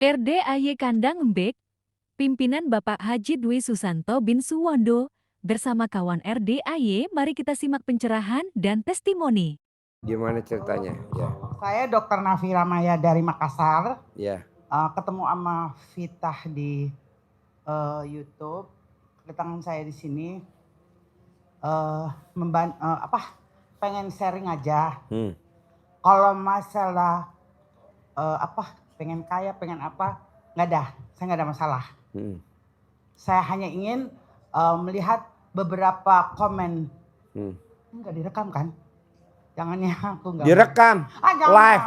RDAY Kandang Embek, pimpinan Bapak Haji Dwi Susanto bin Suwondo, bersama kawan RDAY, mari kita simak pencerahan dan testimoni. Gimana ceritanya? Ya. Saya Dr. Nafira Maya dari Makassar. Ya. Ketemu sama Fitah di YouTube. Kedatangan saya di sini pengen sharing aja. Kalau masalah pengen kaya, pengen apa, nggak ada. Saya nggak ada masalah. Saya hanya ingin melihat beberapa komen. Nggak direkam kan? Jangan ya, aku nggak. Direkam, jangan. live.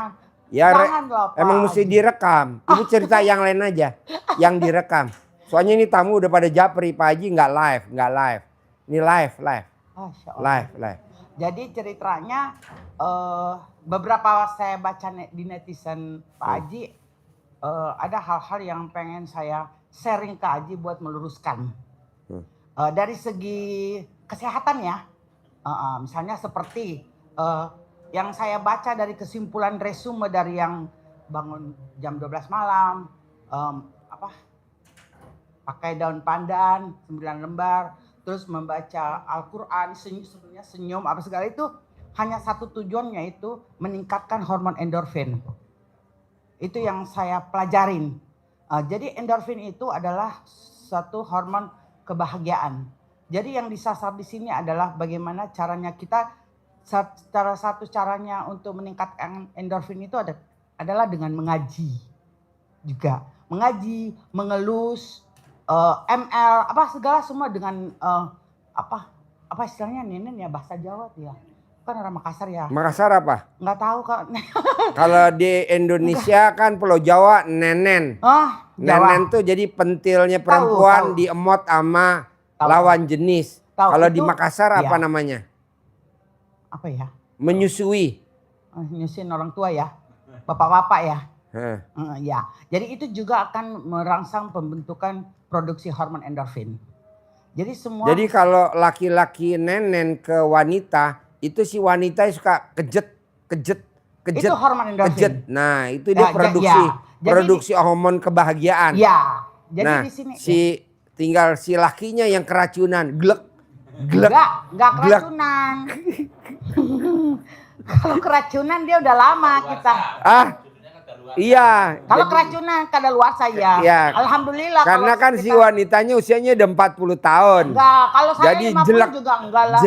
Ya, jangan loh, Pak. Emang mesti direkam. Ibu cerita yang lain aja, yang direkam. Soalnya ini tamu udah pada japri, Pak Haji nggak live. Ini live. Live. Jadi ceritanya beberapa saya baca di netizen Pak Haji, ada hal-hal yang pengen saya sharing ke Haji buat meluruskan. Dari segi kesehatan ya, misalnya seperti yang saya baca dari kesimpulan resume dari yang bangun jam 12 malam, pakai daun pandan 9 lembar, terus membaca Al-Quran, senyum apa segala itu hanya satu tujuannya, itu meningkatkan hormon endorfin. Itu yang saya pelajarin. Jadi endorfin itu adalah satu hormon kebahagiaan. Jadi yang disasar di sini adalah bagaimana caranya kita. Caranya untuk meningkatkan endorfin itu adalah dengan mengaji juga. Mengaji, mengelus, ML, segala semua dengan apa istilahnya nenen ya, bahasa Jawa tuh ya. Kan orang Makassar ya. Makassar apa? Nggak tahu Kak. Kalau di Indonesia kan Pulau Jawa nenen. Nenen tuh jadi pentilnya perempuan diemot sama lawan jenis. Kalau di Makassar apa namanya? Apa ya? Menyusui. Menyusuin orang tua ya, bapak-bapak ya. Ya, jadi itu juga akan merangsang pembentukan produksi hormon endorfin. Jadi semua. Jadi kalau laki-laki nenen ke wanita, itu si wanita suka kejet. Itu hormon endorfin. Nah, itu dia produksi hormon kebahagiaan. Ya, jadi nah, di sini tinggal si lakinya yang keracunan, glek. Enggak keracunan. Kalau keracunan dia udah lama kita. Iya. Kalau keracunan kadaluarsa ya. Iya. Alhamdulillah. Karena kan si wanitanya usianya udah 40 tahun. Enggak, kalau saya jadi 50 juga enggak lah.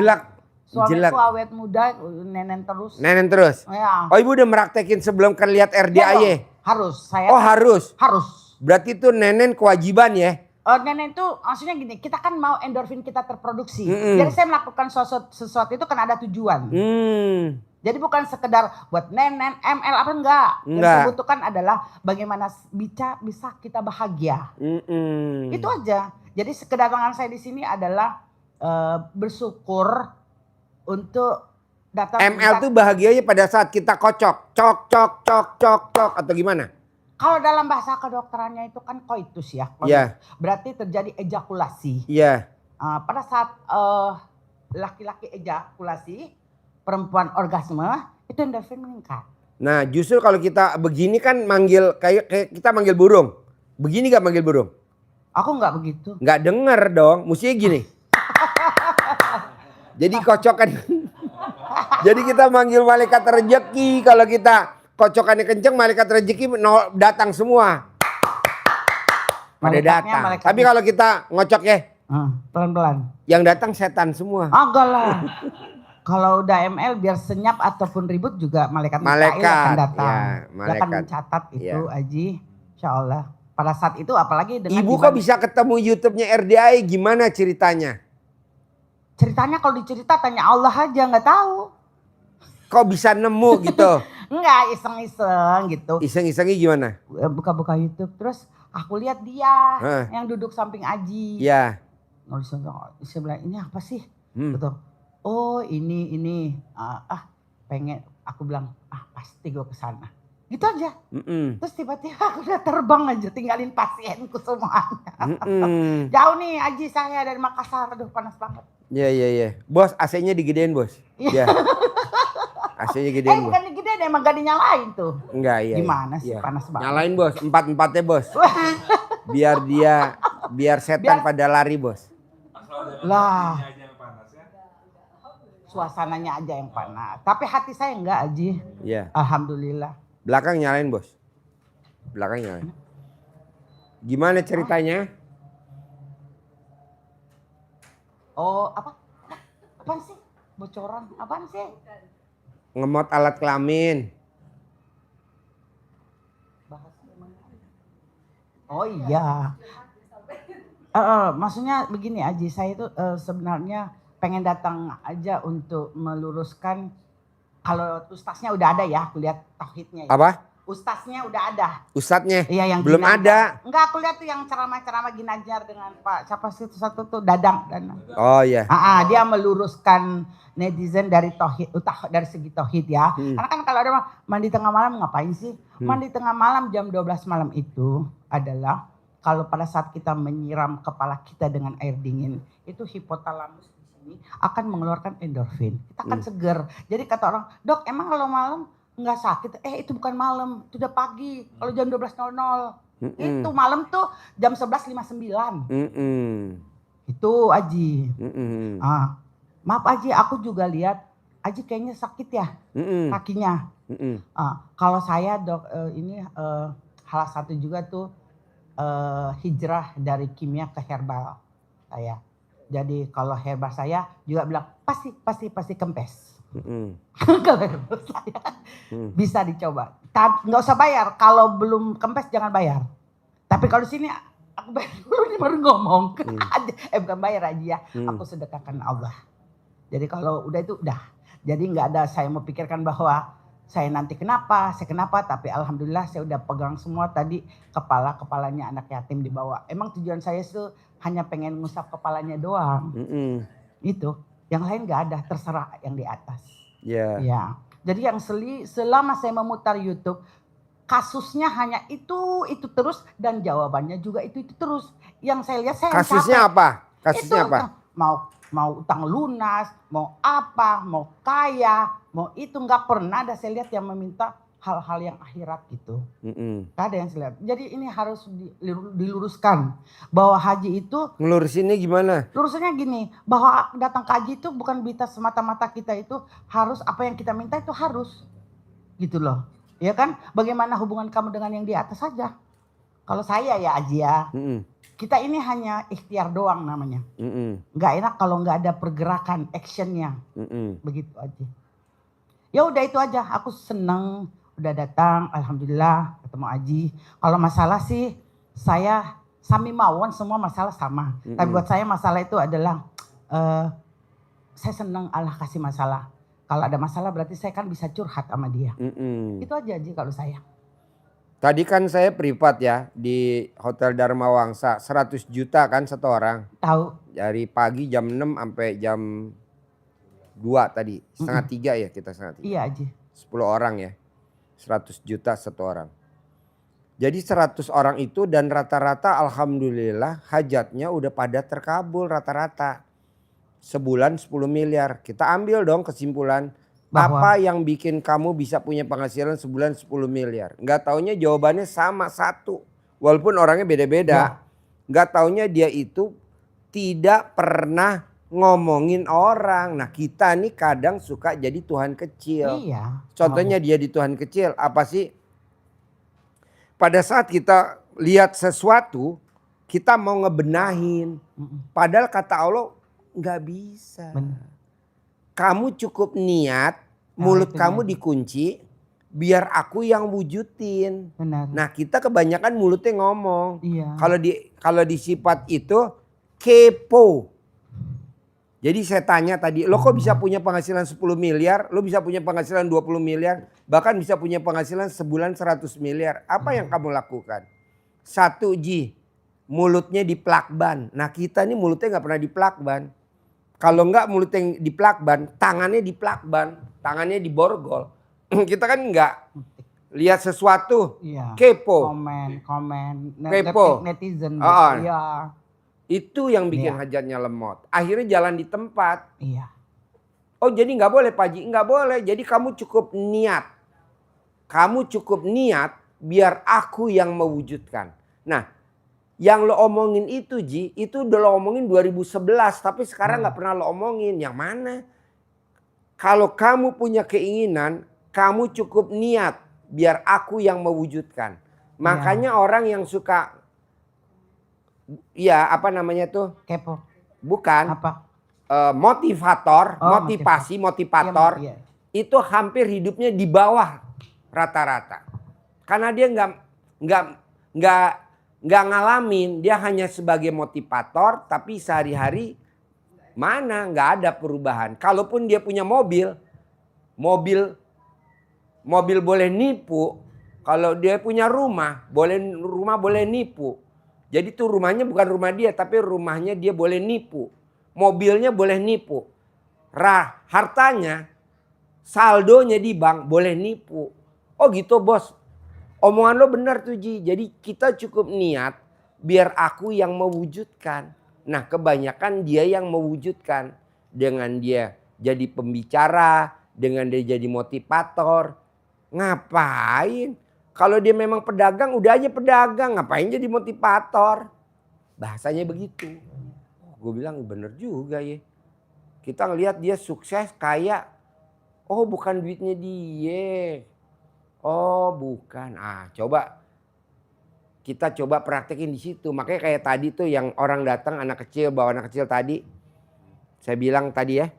Suamiku awet muda, nenen terus. Ya. Oh, Ibu udah meraktekin sebelum lihat RDAY? Harus. Harus. Berarti itu nenen kewajiban ya? Nenen itu maksudnya gini, kita kan mau endorfin kita terproduksi. Jadi saya melakukan sesuatu itu kan ada tujuan. Jadi bukan sekedar buat nenen, ML apa enggak. Yang dibutuhkan adalah bagaimana bisa kita bahagia. Itu aja. Jadi kedatangan saya di sini adalah bersyukur untuk datang. ML itu bahagianya pada saat kita kocok. Cok atau gimana? Kalau dalam bahasa kedokterannya itu kan koitus ya. Berarti terjadi ejakulasi. Pada saat laki-laki ejakulasi, perempuan orgasme, itu endorfin meningkat. Nah, justru kalau kita begini kan manggil kayak kita manggil burung. Begini gak manggil burung? Aku nggak begitu. Nggak denger dong, mestinya gini. Jadi kocokan. Jadi kita manggil malaikat rezeki kalau kita kocokannya kenceng, malaikat rezeki datang semua. Pada datang. Tapi kalau kita ngocok ya pelan-pelan. Yang datang setan semua. Enggak lah. Kalau udah ML biar senyap ataupun ribut juga malaikat akan datang. Dia akan mencatat itu Aji. Insya Allah. Pada saat itu apalagi dengan Ibu kok bisa ketemu YouTube-nya RDAY, gimana ceritanya? Ceritanya kalau dicerita tanya Allah aja, nggak tahu. Kok bisa nemu gitu? Enggak, iseng-iseng gitu. Iseng-isengnya gimana? Buka-buka YouTube terus aku lihat dia yang duduk samping Aji. Iya. Saya bilang ini apa sih? Gitu. Oh ini. Pengen. Aku bilang pasti gue kesana. Gitu aja. Terus tiba-tiba aku udah terbang aja, tinggalin pasienku semuanya. Jauh nih Aji, saya dari Makassar, aduh panas banget. Iya. Bos, AC-nya digedein bos. Iya. AC-nya gedein. Bukan digedein, ini emang gak dinyalain tuh. Enggak, iya. Gimana sih, iya. panas banget. Nyalain bos, 4-4-nya bos. biar setan pada lari bos. Lah. Suasananya aja yang panas. Tapi hati saya enggak, Aji. Iya. Alhamdulillah. Belakang nyalain bos. Belakang nyalain. Gimana ceritanya? Oh, apaan sih? Bocoran, apaan sih? Ngemot alat kelamin. Oh iya. Maksudnya begini Aji, saya itu sebenarnya pengen datang aja untuk meluruskan kalau ustaznya udah ada ya, aku lihat tauhidnya. Ya. Apa? Ustaznya udah ada. Ustadznya? Iya yang belum ada. Enggak, aku lihat tuh yang ceramah-ceramah Ginanjar dengan Pak siapa sih satu tuh Dadang. Oh iya. Dia meluruskan netizen dari tauhid, dari segi tauhid ya. Karena kan kalau ada mandi tengah malam ngapain sih? Mandi tengah malam jam 12 malam itu adalah kalau pada saat kita menyiram kepala kita dengan air dingin, itu hipotalamus di sini akan mengeluarkan endorfin. Kita akan seger. Jadi kata orang, "Dok, emang kalau malam nggak sakit?" Itu bukan malam, itu udah pagi. Kalau jam 12.00. Itu malam tuh jam 11.59. Itu Aji. Maaf Aji, aku juga lihat Aji kayaknya sakit ya kakinya. Kalau saya dok ini salah satu juga tuh hijrah dari kimia ke herbal saya. Jadi kalau herbal saya juga bilang pasti kempes. Kalau herbal saya bisa dicoba. Nggak usah bayar. Kalau belum kempes jangan bayar. Tapi kalau di sini aku bayar dulu nih baru ngomong. Bukan bayar aja ya. Aku sedekahkan Allah. Jadi kalau udah itu udah. Jadi nggak ada saya mau pikirkan bahwa saya nanti saya kenapa. Tapi alhamdulillah saya udah pegang semua tadi kepalanya anak yatim dibawa. Emang tujuan saya itu hanya pengen ngusap kepalanya doang. Itu. Yang lain nggak ada, terserah yang di atas. Ya. Jadi yang selama saya memutar YouTube, kasusnya hanya itu terus dan jawabannya juga itu terus. Yang saya lihat saya kasusnya capek. Apa? Kasusnya itu, apa? Mau utang lunas, mau apa, mau kaya, mau itu nggak pernah ada saya lihat yang meminta hal-hal yang akhirat gitu. Gak ada yang saya lihat. Jadi ini harus diluruskan bahwa haji itu. Ngelurusinnya gimana? Lurusannya gini, bahwa datang ke haji itu bukan bisa semata-mata kita itu harus apa yang kita minta itu harus gitu loh. Ya kan? Bagaimana hubungan kamu dengan yang di atas saja. Kalau saya ya Aji ya. Kita ini hanya ikhtiar doang namanya. Nggak enak kalau nggak ada pergerakan, actionnya. Begitu aja. Ya udah itu aja. Aku seneng udah datang. Alhamdulillah ketemu Aji. Kalau masalah sih saya sami mawon semua masalah sama. Tapi buat saya masalah itu adalah saya seneng Allah kasih masalah. Kalau ada masalah berarti saya kan bisa curhat sama dia. Itu aja Aji kalau saya. Tadi kan saya privat ya di Hotel Dharma Wangsa 100 juta kan satu orang. Tahu. Dari pagi jam 6 sampai jam 2 tadi. Setengah 3 ya kita setengah 3. Iya Aji. 10 orang ya. 100 juta satu orang. Jadi 100 orang itu dan rata-rata alhamdulillah hajatnya udah pada terkabul rata-rata. Sebulan 10 miliar. Kita ambil dong kesimpulan. Bahwa apa yang bikin kamu bisa punya penghasilan sebulan 10 miliar? Nggak taunya jawabannya sama satu. Walaupun orangnya beda-beda. Nggak taunya dia itu tidak pernah ngomongin orang. Nah kita nih kadang suka jadi Tuhan kecil. Iya. Contohnya dia di Tuhan kecil. Apa sih? Pada saat kita lihat sesuatu. Kita mau ngebenahin. Padahal kata Allah nggak bisa. Benar. Kamu cukup niat, mulut kamu dikunci, biar aku yang wujudin. Benar. Nah kita kebanyakan mulutnya ngomong. Iya. Kalau di sifat itu kepo. Jadi saya tanya tadi, lo kok bisa punya penghasilan 10 miliar, lo bisa punya penghasilan 20 miliar, bahkan bisa punya penghasilan sebulan 100 miliar. Apa yang kamu lakukan? Satu mulutnya diplakban. Nah kita ini mulutnya gak pernah diplakban. Kalau enggak mulut yang diplakban, tangannya diplakban, tangannya diborgol. Kita kan enggak lihat sesuatu, kepo. Komen, kepo. Netizen. Iya. Itu yang bikin hajatnya lemot. Akhirnya jalan di tempat. Iya. Oh jadi nggak boleh Pak Haji? Nggak boleh. Jadi kamu cukup niat. kamu cukup niat biar aku yang mewujudkan. Nah, yang lo omongin itu Ji, itu udah lo omongin 2011 tapi sekarang nggak pernah lo omongin. Yang mana? Kalau kamu punya keinginan, kamu cukup niat biar aku yang mewujudkan. Makanya orang yang suka ya apa namanya tuh? Kepo. Bukan. Apa? Motivator, motivator. Iya. Itu hampir hidupnya di bawah rata-rata. Karena dia nggak ngalamin, dia hanya sebagai motivator tapi sehari-hari mana nggak ada perubahan. Kalaupun dia punya mobil boleh nipu. Kalau dia punya rumah boleh nipu. Jadi tuh rumahnya bukan rumah dia tapi rumahnya dia boleh nipu. Mobilnya boleh nipu. Hartanya, saldonya di bank boleh nipu. Oh gitu bos. Omongan lo benar tuh Ji. Jadi kita cukup niat biar aku yang mewujudkan. Nah kebanyakan dia yang mewujudkan. Dengan dia jadi pembicara. Dengan dia jadi motivator. Ngapain? Kalau dia memang pedagang udah aja pedagang. Ngapain jadi motivator? Bahasanya begitu. Gue bilang bener juga ya. Kita ngelihat dia sukses kaya. Oh bukan duitnya dia. Oh bukan. Kita coba praktekin di situ. Makanya kayak tadi tuh yang orang datang anak kecil bawa anak kecil tadi. Saya bilang tadi ya.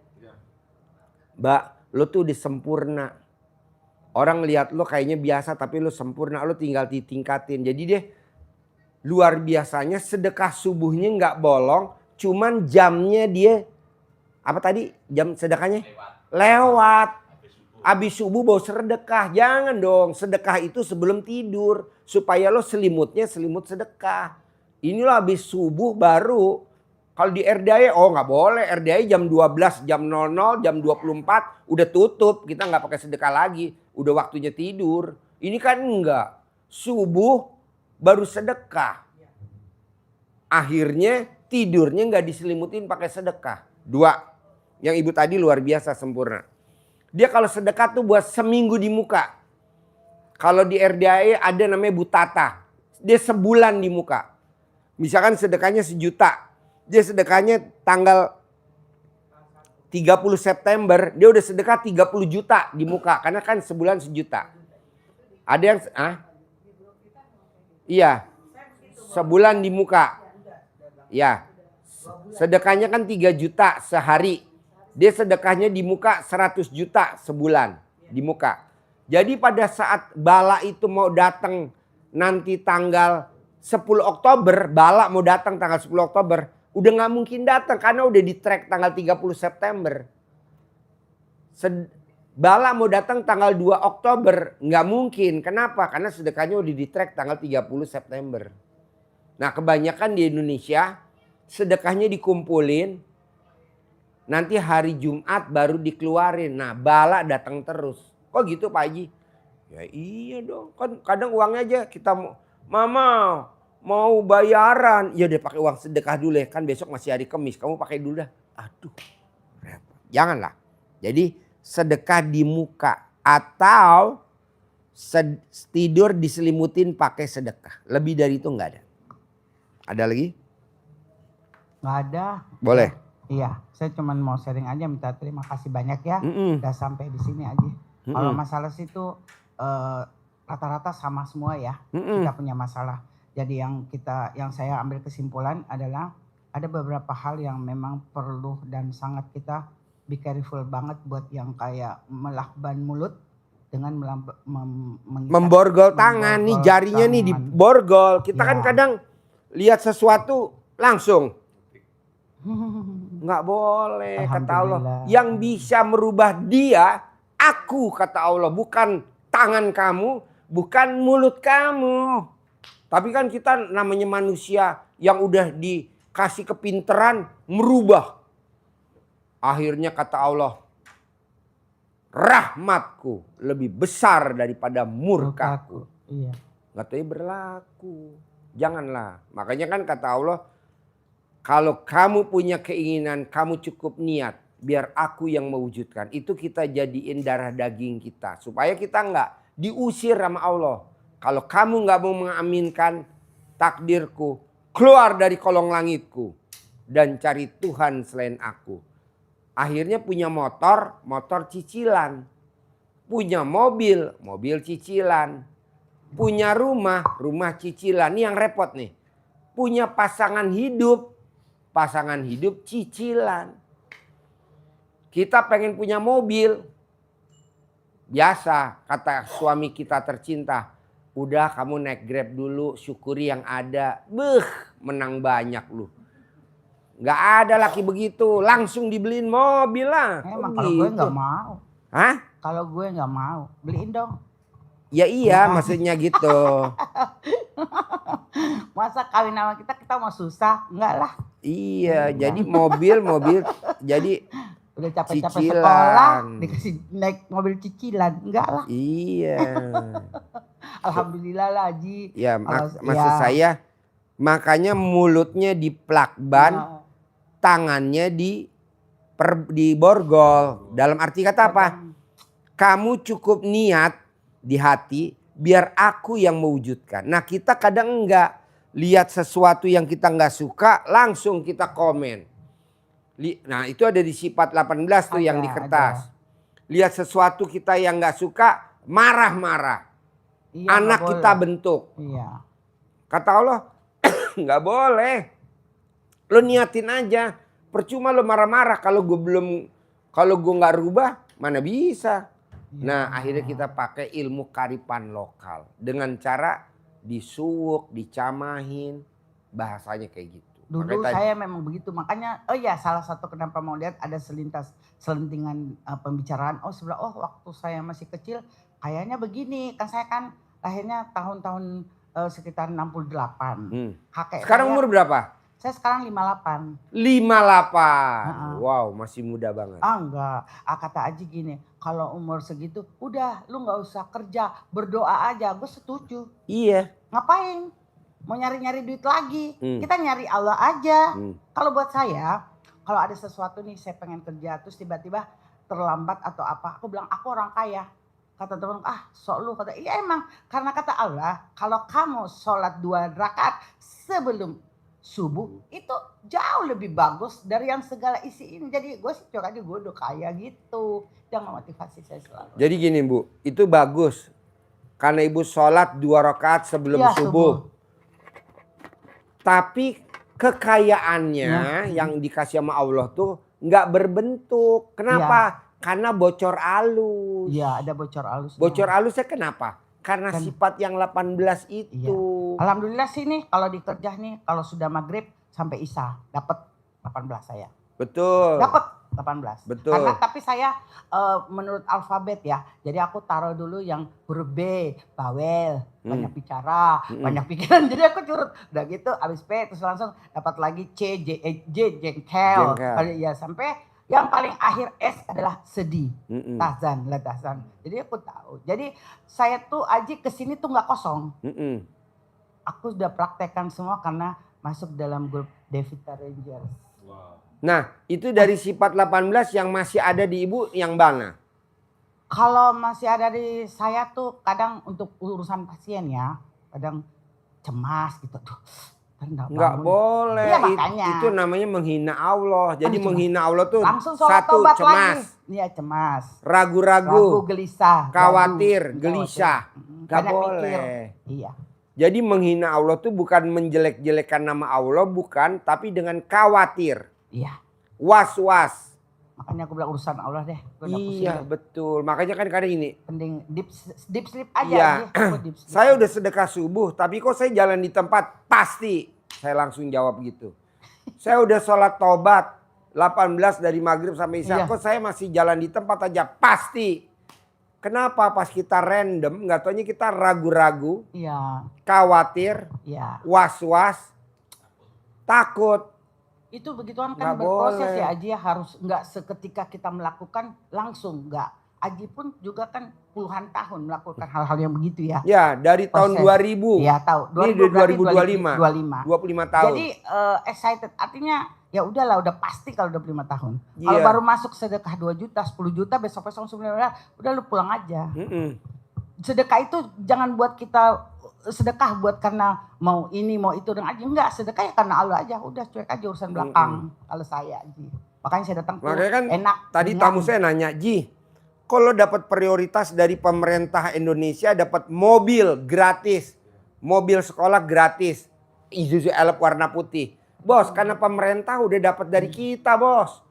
Mbak lo tuh udah sempurna. Orang lihat lo kayaknya biasa tapi lo sempurna. Lo tinggal ditingkatin. Jadi deh luar biasanya sedekah subuhnya nggak bolong. Cuman jamnya dia, apa tadi jam sedekahnya? Lewat. Habis subuh baru sedekah. Jangan dong, sedekah itu sebelum tidur. Supaya lo selimutnya selimut sedekah. Ini lo habis subuh baru. Kalau di RDAI, oh nggak boleh. RDAI jam 12, jam 00, jam 24 udah tutup. Kita nggak pakai sedekah lagi. Udah waktunya tidur. Ini kan enggak. Subuh baru sedekah. Akhirnya tidurnya nggak diselimutin pakai sedekah. 2. Yang ibu tadi luar biasa sempurna. Dia kalau sedekah tuh buat seminggu di muka. Kalau di RDAE ada namanya Butata. Dia sebulan di muka. Misalkan sedekahnya 1 juta. Dia sedekahnya tanggal 30 September. Dia udah sedekah 30 juta di muka. Karena kan sebulan 1 juta. Ada yang... Iya. Sebulan di muka. Ya, sedekahnya kan 3 juta sehari. Dia sedekahnya di muka 100 juta sebulan di muka. Jadi pada saat bala itu mau datang nanti tanggal 10 Oktober. Bala mau datang tanggal 10 Oktober. Udah gak mungkin datang karena udah di track tanggal 30 September. Bala mau datang tanggal 2 Oktober. Gak mungkin. Kenapa? Karena sedekahnya udah di track tanggal 30 September. Nah kebanyakan di Indonesia sedekahnya dikumpulin. Nanti hari Jumat baru dikeluarin. Nah bala datang terus. Kok gitu Pak Haji? Ya iya dong. Kan kadang uangnya aja kita mama mau bayaran. Ya udah pakai uang sedekah dulu ya. Kan besok masih hari Kamis. Kamu pakai dulu dah. Aduh repot. Janganlah. Jadi sedekah di muka. Atau tidur diselimutin pakai sedekah. Lebih dari itu nggak ada. Ada lagi? Nggak ada. Boleh. Iya, saya cuma mau sharing aja, minta terima kasih banyak ya. Udah sampai di sini aja. Kalau masalah situ rata-rata sama semua ya. Kita punya masalah. Jadi yang saya ambil kesimpulan adalah ada beberapa hal yang memang perlu dan sangat kita be careful banget buat yang kayak melakban mulut dengan memborgol tangan nih jarinya nih diborgol. Kita kan kadang lihat sesuatu langsung nggak boleh kata Allah. Yang bisa merubah dia aku kata Allah, bukan tangan kamu, bukan mulut kamu. Tapi kan kita namanya manusia yang udah dikasih kepinteran merubah. Akhirnya kata Allah, rahmatku lebih besar daripada murkaku. Iya. Katanya berlaku. Janganlah. Makanya kan kata Allah, kalau kamu punya keinginan, kamu cukup niat. Biar aku yang mewujudkan. Itu kita jadiin darah daging kita. Supaya kita diusir sama Allah. Kalau kamu nggak mau mengaminkan takdirku, keluar dari kolong langitku dan cari Tuhan selain aku. Akhirnya punya motor, motor cicilan. Punya mobil, mobil cicilan. Punya rumah, rumah cicilan. Ini yang repot nih. Punya pasangan hidup cicilan. Kita pengen punya mobil. Biasa kata suami kita tercinta. Udah kamu naik Grab dulu, syukuri yang ada. Menang banyak lu. Gak ada laki begitu, langsung dibeliin mobil lah. Emang kalau gue nggak mau. Hah? Kalau gue nggak mau, beliin dong. Ya iya, maksudnya gitu. Masa kawin sama kita mau susah? Enggak lah. Iya, jadi mobil jadi Udah capek-capek cicilan. sekolah, dikasih naik mobil cicilan. Enggak lah. Iya. Alhamdulillah lah Haji. Ya, maksud saya makanya mulutnya diplakban, tangannya di borgol. Dalam arti kata apa? Kamu cukup niat di hati biar aku yang mewujudkan. Nah, kita kadang enggak lihat sesuatu yang kita enggak suka langsung kita komen. Nah, itu ada di sifat 18 tuh yang di kertas. Lihat sesuatu kita yang enggak suka, marah-marah. Iya, anak kita bentuk. Iya. Kata Allah, nggak boleh. Lo niatin aja. Percuma lo marah-marah kalau gue nggak rubah, mana bisa. Iya. Nah, akhirnya kita pakai ilmu karipan lokal dengan cara disuwuk, dicamahin, bahasanya kayak gitu. Dulu saya memang begitu, makanya salah satu kenapa mau lihat ada selentingan pembicaraan. Waktu saya masih kecil kayaknya begini, kan saya kan lahirnya tahun-tahun sekitar 68. Sekarang umur berapa? Saya sekarang 58. 58. Wow, masih muda banget. Enggak. Kata Aji gini, kalau umur segitu udah lu nggak usah kerja, berdoa aja. Gue setuju. Iya. Ngapain? Mau nyari-nyari duit lagi. Kita nyari Allah aja. Kalau buat saya, kalau ada sesuatu nih saya pengen kerja terus tiba-tiba terlambat atau apa, aku bilang aku orang kaya. Kata teman, sok lu. Kata, iya emang. Karena kata Allah, kalau kamu sholat 2 rakaat sebelum subuh, itu jauh lebih bagus dari yang segala isi ini. Jadi gue sih aja gue udah kaya gitu. Yang memotivasi saya selalu. Jadi gini Bu, itu bagus. Karena Ibu sholat 2 rakaat sebelum subuh. Tapi kekayaannya yang dikasih sama Allah tuh nggak berbentuk. Kenapa? Karena bocor alus. Iya, ada bocor alus. Bocor alusnya kenapa? Karena sifat yang 18 itu. Iya. Alhamdulillah sih nih kalau dikerja nih kalau sudah maghrib sampai isya dapat 18 saya. Betul. Dapat 18. Betul. Karena tapi saya menurut alfabet ya. Jadi aku taruh dulu yang huruf B, bawel, banyak bicara, banyak pikiran. Jadi aku curut. Udah gitu habis P terus langsung dapat lagi C, J, jengkel. Ya sampai yang paling akhir S adalah sedih. Tahzan. Jadi aku tahu. Jadi saya tuh Aji kesini tuh nggak kosong. Aku sudah praktekkan semua karena masuk dalam grup Devita Rangers. Wow. Nah itu dari sifat 18 yang masih ada di Ibu yang mana? Kalau masih ada di saya tuh kadang untuk urusan pasien ya. Kadang cemas gitu tuh. Nggak boleh, iya, makanya. Itu namanya menghina Allah. Jadi menghina Allah tuh satu cemas. Iya cemas. Ragu-ragu. Gelisah. Khawatir, gelisah. Nggak boleh. Mikir. Iya. Jadi menghina Allah tuh bukan menjelek-jelekan nama Allah, bukan. Tapi dengan khawatir. Iya. Was-was. Makanya aku bilang urusan Allah deh. Iya betul. Makanya kan kadang ini. Penting deep sleep aja. Iya. Deep sleep. Saya udah sedekah subuh. Tapi kok saya jalan di tempat. Pasti. Saya langsung jawab gitu. Saya udah sholat tobat. 18 dari maghrib sampai isya. Kok saya masih jalan di tempat aja. Pasti. Kenapa pas kita random. Gak taunya kita ragu-ragu. Iya. Khawatir. Iya. Was-was. Takut. Itu begituan kan berproses ya Aji ya, harus nggak seketika kita melakukan langsung nggak. Aji pun juga kan puluhan tahun melakukan hal-hal yang begitu ya. Ya dari tahun 2000. Iya tahu. Ini 2025. 25 tahun. Jadi excited artinya ya udahlah udah pasti kalau 25 tahun. Kalau baru masuk sedekah 2 juta 10 juta besok-besok sebenarnya udah lu pulang aja. sedekah itu jangan buat kita sedekah buat karena mau ini mau itu dengan aja, enggak, sedekah ya karena Allah aja, udah cuek aja urusan belakang. Kalau saya Ji, makanya saya datang tuh Makanya kan enak. tadi ringan. tamu saya nanya, Ji, kalau dapat prioritas dari pemerintah Indonesia dapat mobil gratis, mobil sekolah gratis, Isuzu Elf warna putih, bos, karena pemerintah udah dapat dari kita, bos.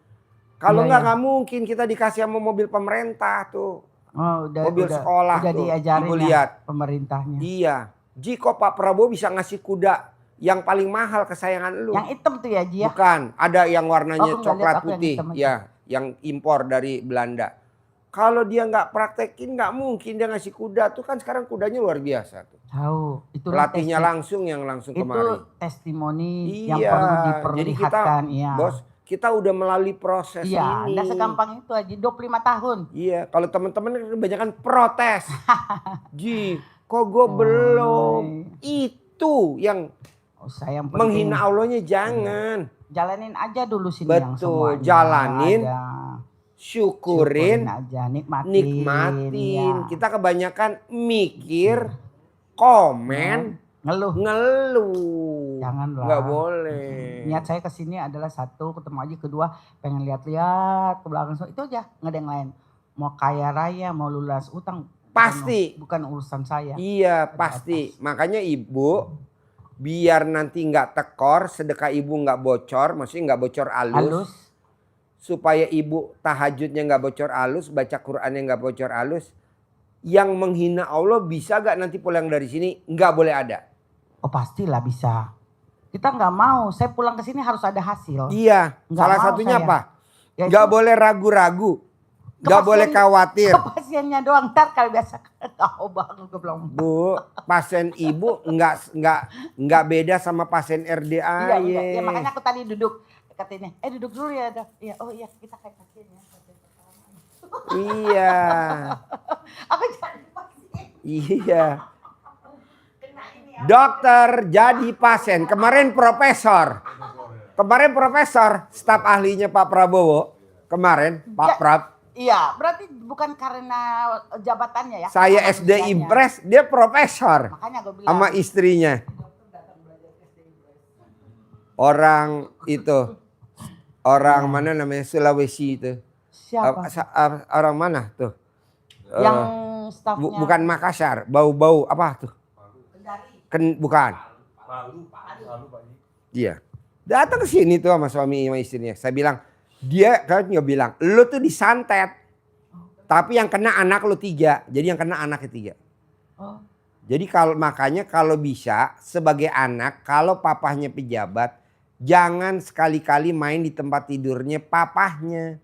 Kalau Iya, nggak mungkin kita dikasih sama mobil pemerintah tuh. Oh, Mobil sekolah udah tuh, diajarin Ibu ya lihat. pemerintahnya. Iya. Ji, kok Pak Prabowo bisa ngasih kuda yang paling mahal kesayangan lu? Yang hitam tuh ya Ji ya? Bukan, ada yang warnanya Aku nggak lihat, coklat aku yang putih, hitam aja. ya, yang impor dari Belanda. Kalau dia nggak praktekin, nggak mungkin dia ngasih kuda tuh, kan sekarang kudanya luar biasa tuh. Tahu, itu Pelatihnya langsung itu kemari. testimoni yang Iya, perlu jadi kita, diperlihatkan. Iya. bos, kita udah melalui proses Iya, ini. nggak segampang itu aja. 25 tahun. Iya, kalau teman-teman kebanyakan protes. Ji, kok gue belum? Itu yang Saya yang penting menghina Allahnya jangan. jalanin aja dulu sini yang semua. Betul, jalanin, syukurin, aja, nikmatin. nikmatin. Ya. Kita kebanyakan mikir, komen, ngeluh. Janganlah. Nggak boleh. Niat saya kesini adalah satu, ketemu aja, kedua pengen lihat-lihat ke belakang, itu aja, nggak ada yang lain. Mau kaya raya, mau lunas utang, Pasti. bukan urusan saya. Iya, pasti. Makanya ibu, biar nanti nggak tekor, sedekah ibu nggak bocor, maksudnya nggak bocor halus. Supaya ibu tahajudnya nggak bocor halus, baca Qurannya nggak bocor halus. Yang menghina Allah bisa gak nanti pulang dari sini? Nggak boleh ada. Oh pastilah bisa. Kita nggak mau, saya pulang ke sini harus ada hasil. Iya, Nggak salah mau satunya saya. apa? Ya Nggak itu- boleh ragu-ragu. Nggak pasien- boleh khawatir. Ke pasiennya doang, ntar kalau biasa tahu banget gue bilang. Bu, pasien ibu nggak beda sama pasien RDA. Iya, makanya aku tadi duduk katanya, duduk dulu ya, Dok. Iya, oh iya kita kayak pasien ya. Iya, Aku jadi pasien. iya. Kena ini ya. Dokter jadi pasien. Kemarin profesor, staf ahlinya Pak Prabowo. Kemarin Pak Ya. Prab. Iya, berarti bukan karena jabatannya ya. Saya karena SD manusianya. Impres, dia profesor. Makanya gue bilang. Sama istrinya. Orang itu. Orang mana namanya Sulawesi itu. Siapa? Orang mana tuh? Yang stafnya. Bukan Makassar, bau-bau apa tuh? Bukan. Iya. Datang ke sini tuh sama suami sama istrinya. Saya bilang, dia kan nggak bilang, lu tuh disantet. Tapi yang kena anak lu 3. Jadi yang kena anaknya 3. Oh. Jadi makanya kalau bisa sebagai anak, kalau papahnya pejabat, jangan sekali-kali main di tempat tidurnya papahnya.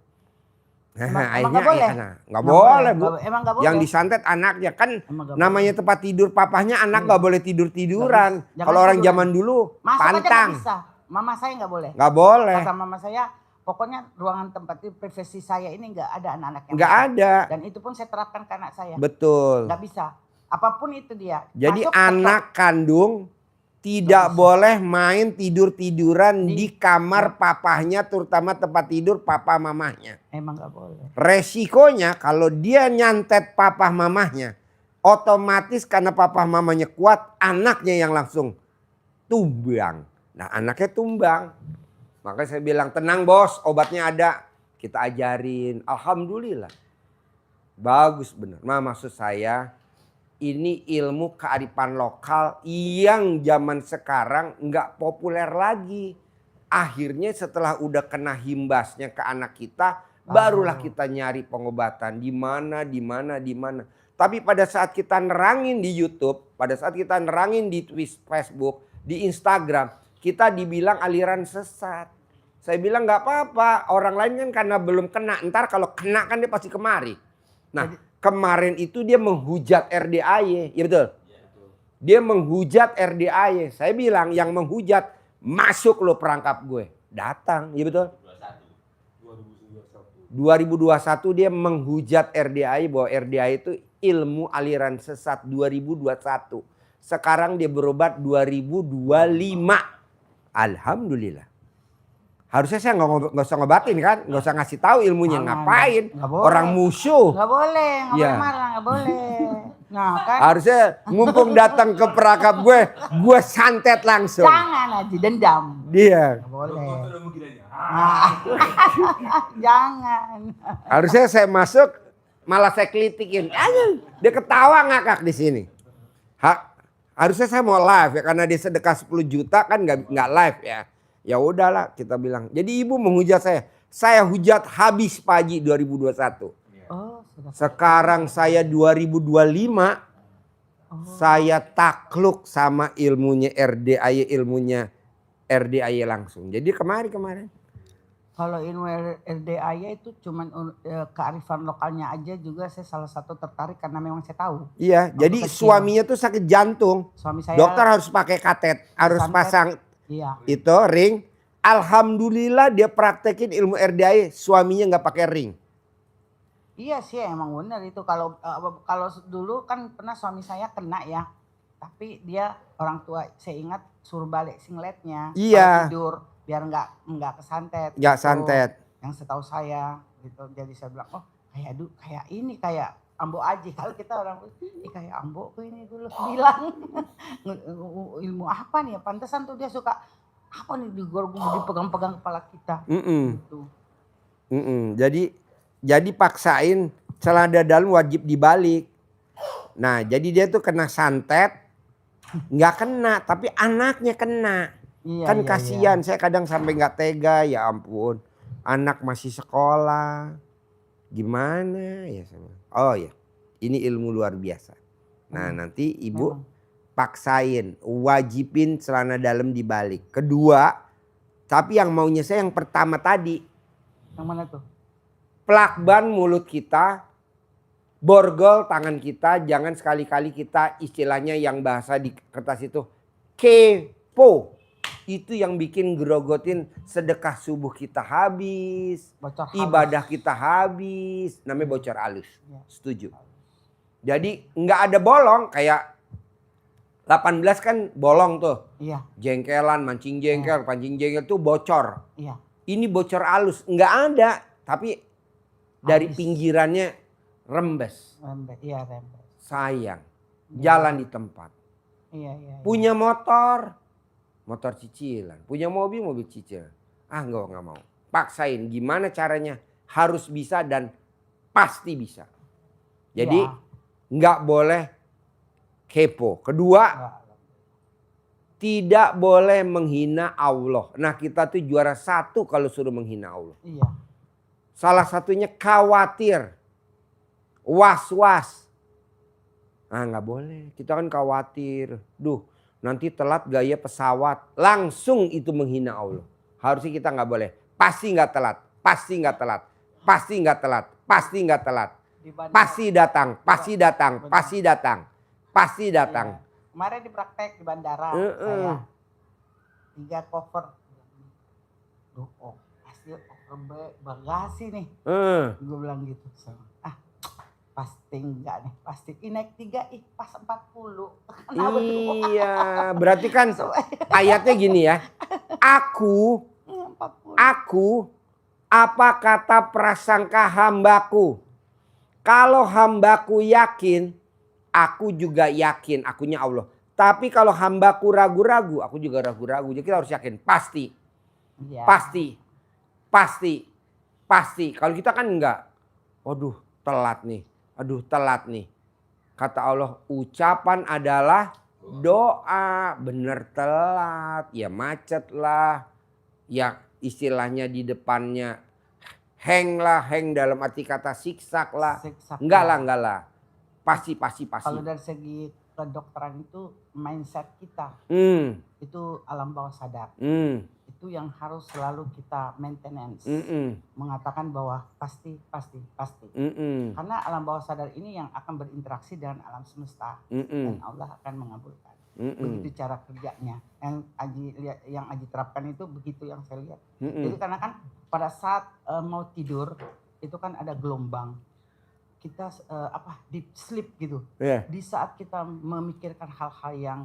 Nah, akhirnya nggak boleh? Nggak boleh, Bu. Emang nggak boleh? Yang disantet anaknya kan Emang nggak namanya tempat tidur papahnya, anak nggak boleh tidur-tiduran. Jangan Kalau orang tiduran. zaman dulu Masuk aja nggak pantang. bisa. Mama saya nggak boleh. Nggak boleh. Kata mama saya, pokoknya ruangan tempat tidur privasi saya ini nggak ada anak-anak yang Nggak masuk. ada. Dan itu pun saya terapkan ke anak saya. Betul. Nggak bisa. Apapun itu dia. Jadi Masuk, anak kandung tidak boleh main tidur-tiduran di kamar papahnya, terutama tempat tidur papa mamahnya. emang nggak boleh. Resikonya kalau dia nyantet papa mamahnya, otomatis karena papa mamanya kuat, anaknya yang langsung tumbang. Nah, anaknya tumbang. Makanya saya bilang, tenang bos, obatnya ada. Kita ajarin, alhamdulillah. Bagus bener. Nah, maksud saya ini ilmu kearifan lokal yang zaman sekarang nggak populer lagi. Akhirnya setelah udah kena himbasnya ke anak kita, barulah kita nyari pengobatan di mana. Tapi pada saat kita nerangin di YouTube, pada saat kita nerangin di Facebook, di Instagram, kita dibilang aliran sesat. Saya bilang nggak apa-apa, orang lain kan karena belum kena, ntar kalau kena kan dia pasti kemari. Nah, kemarin itu dia menghujat RDAY, ya betul? Dia menghujat RDAY. Saya bilang yang menghujat masuk lo perangkap gue. Datang, ya betul? 2021 dia menghujat RDAY bahwa RDAY itu ilmu aliran sesat 2021. Sekarang dia berobat 2025. Alhamdulillah. Harusnya saya nggak usah ngobatin kan, nggak usah ngasih tahu ilmunya. Jangan, Ngapain? nggak boleh. Orang musuh. Nggak boleh Iya. marah, nggak boleh. Nah kan. Harusnya mumpung datang ke perangkap gue santet langsung. Jangan aja dendam. Dia. Nggak boleh. Nah, jangan. Harusnya saya masuk malah saya kelitikin. Aduh, dia ketawa ngakak di sini. Harusnya saya mau live ya karena dia sedekah 10 juta kan nggak live ya. Ya udahlah kita bilang. Jadi ibu menghujat saya. Saya hujat habis Pak Haji 2021. Oh, sudah. Sekarang saya 2025. Saya takluk sama ilmunya ilmunya RDAY langsung. Jadi kemarin. Kalau ilmu RDAY itu cuman kearifan lokalnya aja juga saya salah satu tertarik karena memang saya tahu. Iya, jadi kecil. suaminya tuh sakit jantung. Suami saya. Dokter harus pakai katet, harus santet. pasang Iya. itu ring. Alhamdulillah dia praktekin ilmu RDAY, suaminya nggak pakai ring. Iya sih emang benar itu kalau dulu kan pernah suami saya kena ya. Tapi dia orang tua saya ingat suruh balik singletnya. Iya. Kalau tidur biar nggak kesantet. Nggak gitu. santet. Yang setahu saya gitu. Jadi saya bilang oh kayak Ambo Aji. Kalau kita orang kayak Ambo tuh ini dulu bilang ilmu apa nih ya? Pantesan tuh dia suka apa nih dipegang-pegang kepala kita. Gitu. Jadi paksain celana dalam wajib dibalik. Nah jadi dia tuh kena santet, nggak kena tapi anaknya kena. Iya, Kan iya, kasihan, iya. saya kadang sampai nggak tega, ya ampun. Anak masih sekolah, gimana ya sama. Oh ya, ini ilmu luar biasa. Nah nanti ibu paksain, wajibin celana dalam dibalik. Kedua, tapi yang maunya saya yang pertama tadi. Yang mana tuh? Plakban mulut kita, borgol tangan kita, jangan sekali-kali kita istilahnya yang bahasa di kertas itu kepo. Itu yang bikin gerogotin sedekah subuh kita habis, Bocor halus. ibadah kita habis, namanya bocor halus. Ya. Setuju. Jadi nggak ada bolong kayak 18 kan bolong tuh. Iya, Jengkelan, mancing jengkel, pancing jengkel tuh bocor. iya. Ini bocor halus, nggak ada, tapi dari Habis. pinggirannya rembes. Rembes, iya rembes. Sayang, jalan di tempat. Iya, iya. Punya motor cicilan. Punya mobil cicilan. Nggak mau. Paksain, gimana caranya? Harus bisa dan pasti bisa. Jadi Ya. nggak boleh kepo. Kedua, tidak boleh menghina Allah. Nah kita tuh juara 1 kalau suruh menghina Allah. Iya. Salah satunya khawatir, was-was. Nggak boleh, kita kan khawatir. Nanti telat gaya pesawat, langsung itu menghina Allah. Harusnya kita nggak boleh. Pasti nggak telat, pasti nggak telat, pasti nggak telat, pasti nggak telat. Pasti datang, pasti datang, pasti datang, pasti datang. Iya. Kemarin dipraktek di bandara saya 3 cover. Pasti cover bagasi nih. Gue bilang gitu. Pasti enggak nih, pasti naik 3 pas 40. Iya, berarti kan ayatnya gini ya. Aku, apa kata prasangka hambaku? Kalau hambaku yakin, aku juga yakin, akunya Allah. Tapi kalau hambaku ragu-ragu, aku juga ragu-ragu. Jadi kita harus yakin, pasti. Iya. Pasti. Kalau kita kan enggak. Waduh, telat nih. Kata Allah, ucapan adalah doa. Bener telat, ya macet lah. Ya istilahnya di depannya hang dalam arti kata siksak lah. Enggak lah. Pasti. Kalau dari segi kedokteran itu mindset kita. Itu alam bawah sadar. Itu yang harus selalu kita maintenance. Mengatakan bahwa pasti. Karena alam bawah sadar ini yang akan berinteraksi dengan alam semesta. Dan Allah akan mengabulkan. Begitu cara kerjanya. Yang Aji terapkan itu begitu yang saya lihat. Jadi karena kan pada saat mau tidur itu kan ada gelombang. Kita deep sleep gitu. Yeah. Di saat kita memikirkan hal-hal yang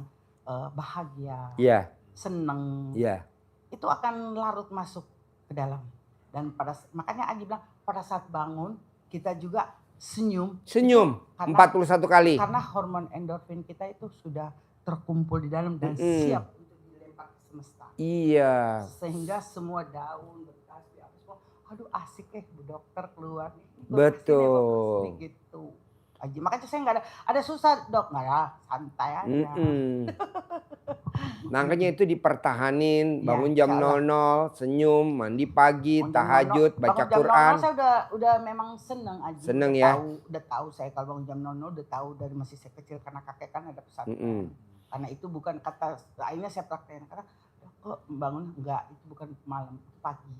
bahagia, Yeah. seneng, Yeah. itu akan larut masuk ke dalam. Dan makanya Aji bilang pada saat bangun kita juga senyum. Senyum Karena, 41 kali. Karena hormon endorfin kita itu sudah terkumpul di dalam dan siap untuk dilempar ke semesta. Iya. Sehingga semua daun berkas aduh asik Bu dokter keluar. Betul. Gitu. Aji makanya saya nggak ada susah dok, nggak ada, santai aja. Makanya itu dipertahanin, bangun jam 00, senyum, mandi pagi, tahajud, baca Quran. Jam 00 saya udah memang seneng Aji. Seneng ya? Udah tahu saya kalau bangun jam 00 udah tahu dari masih saya kecil karena kakek kan ada pesantren. Karena itu bukan kata, akhirnya saya praktekin karena kok bangun enggak, itu bukan malam, pagi.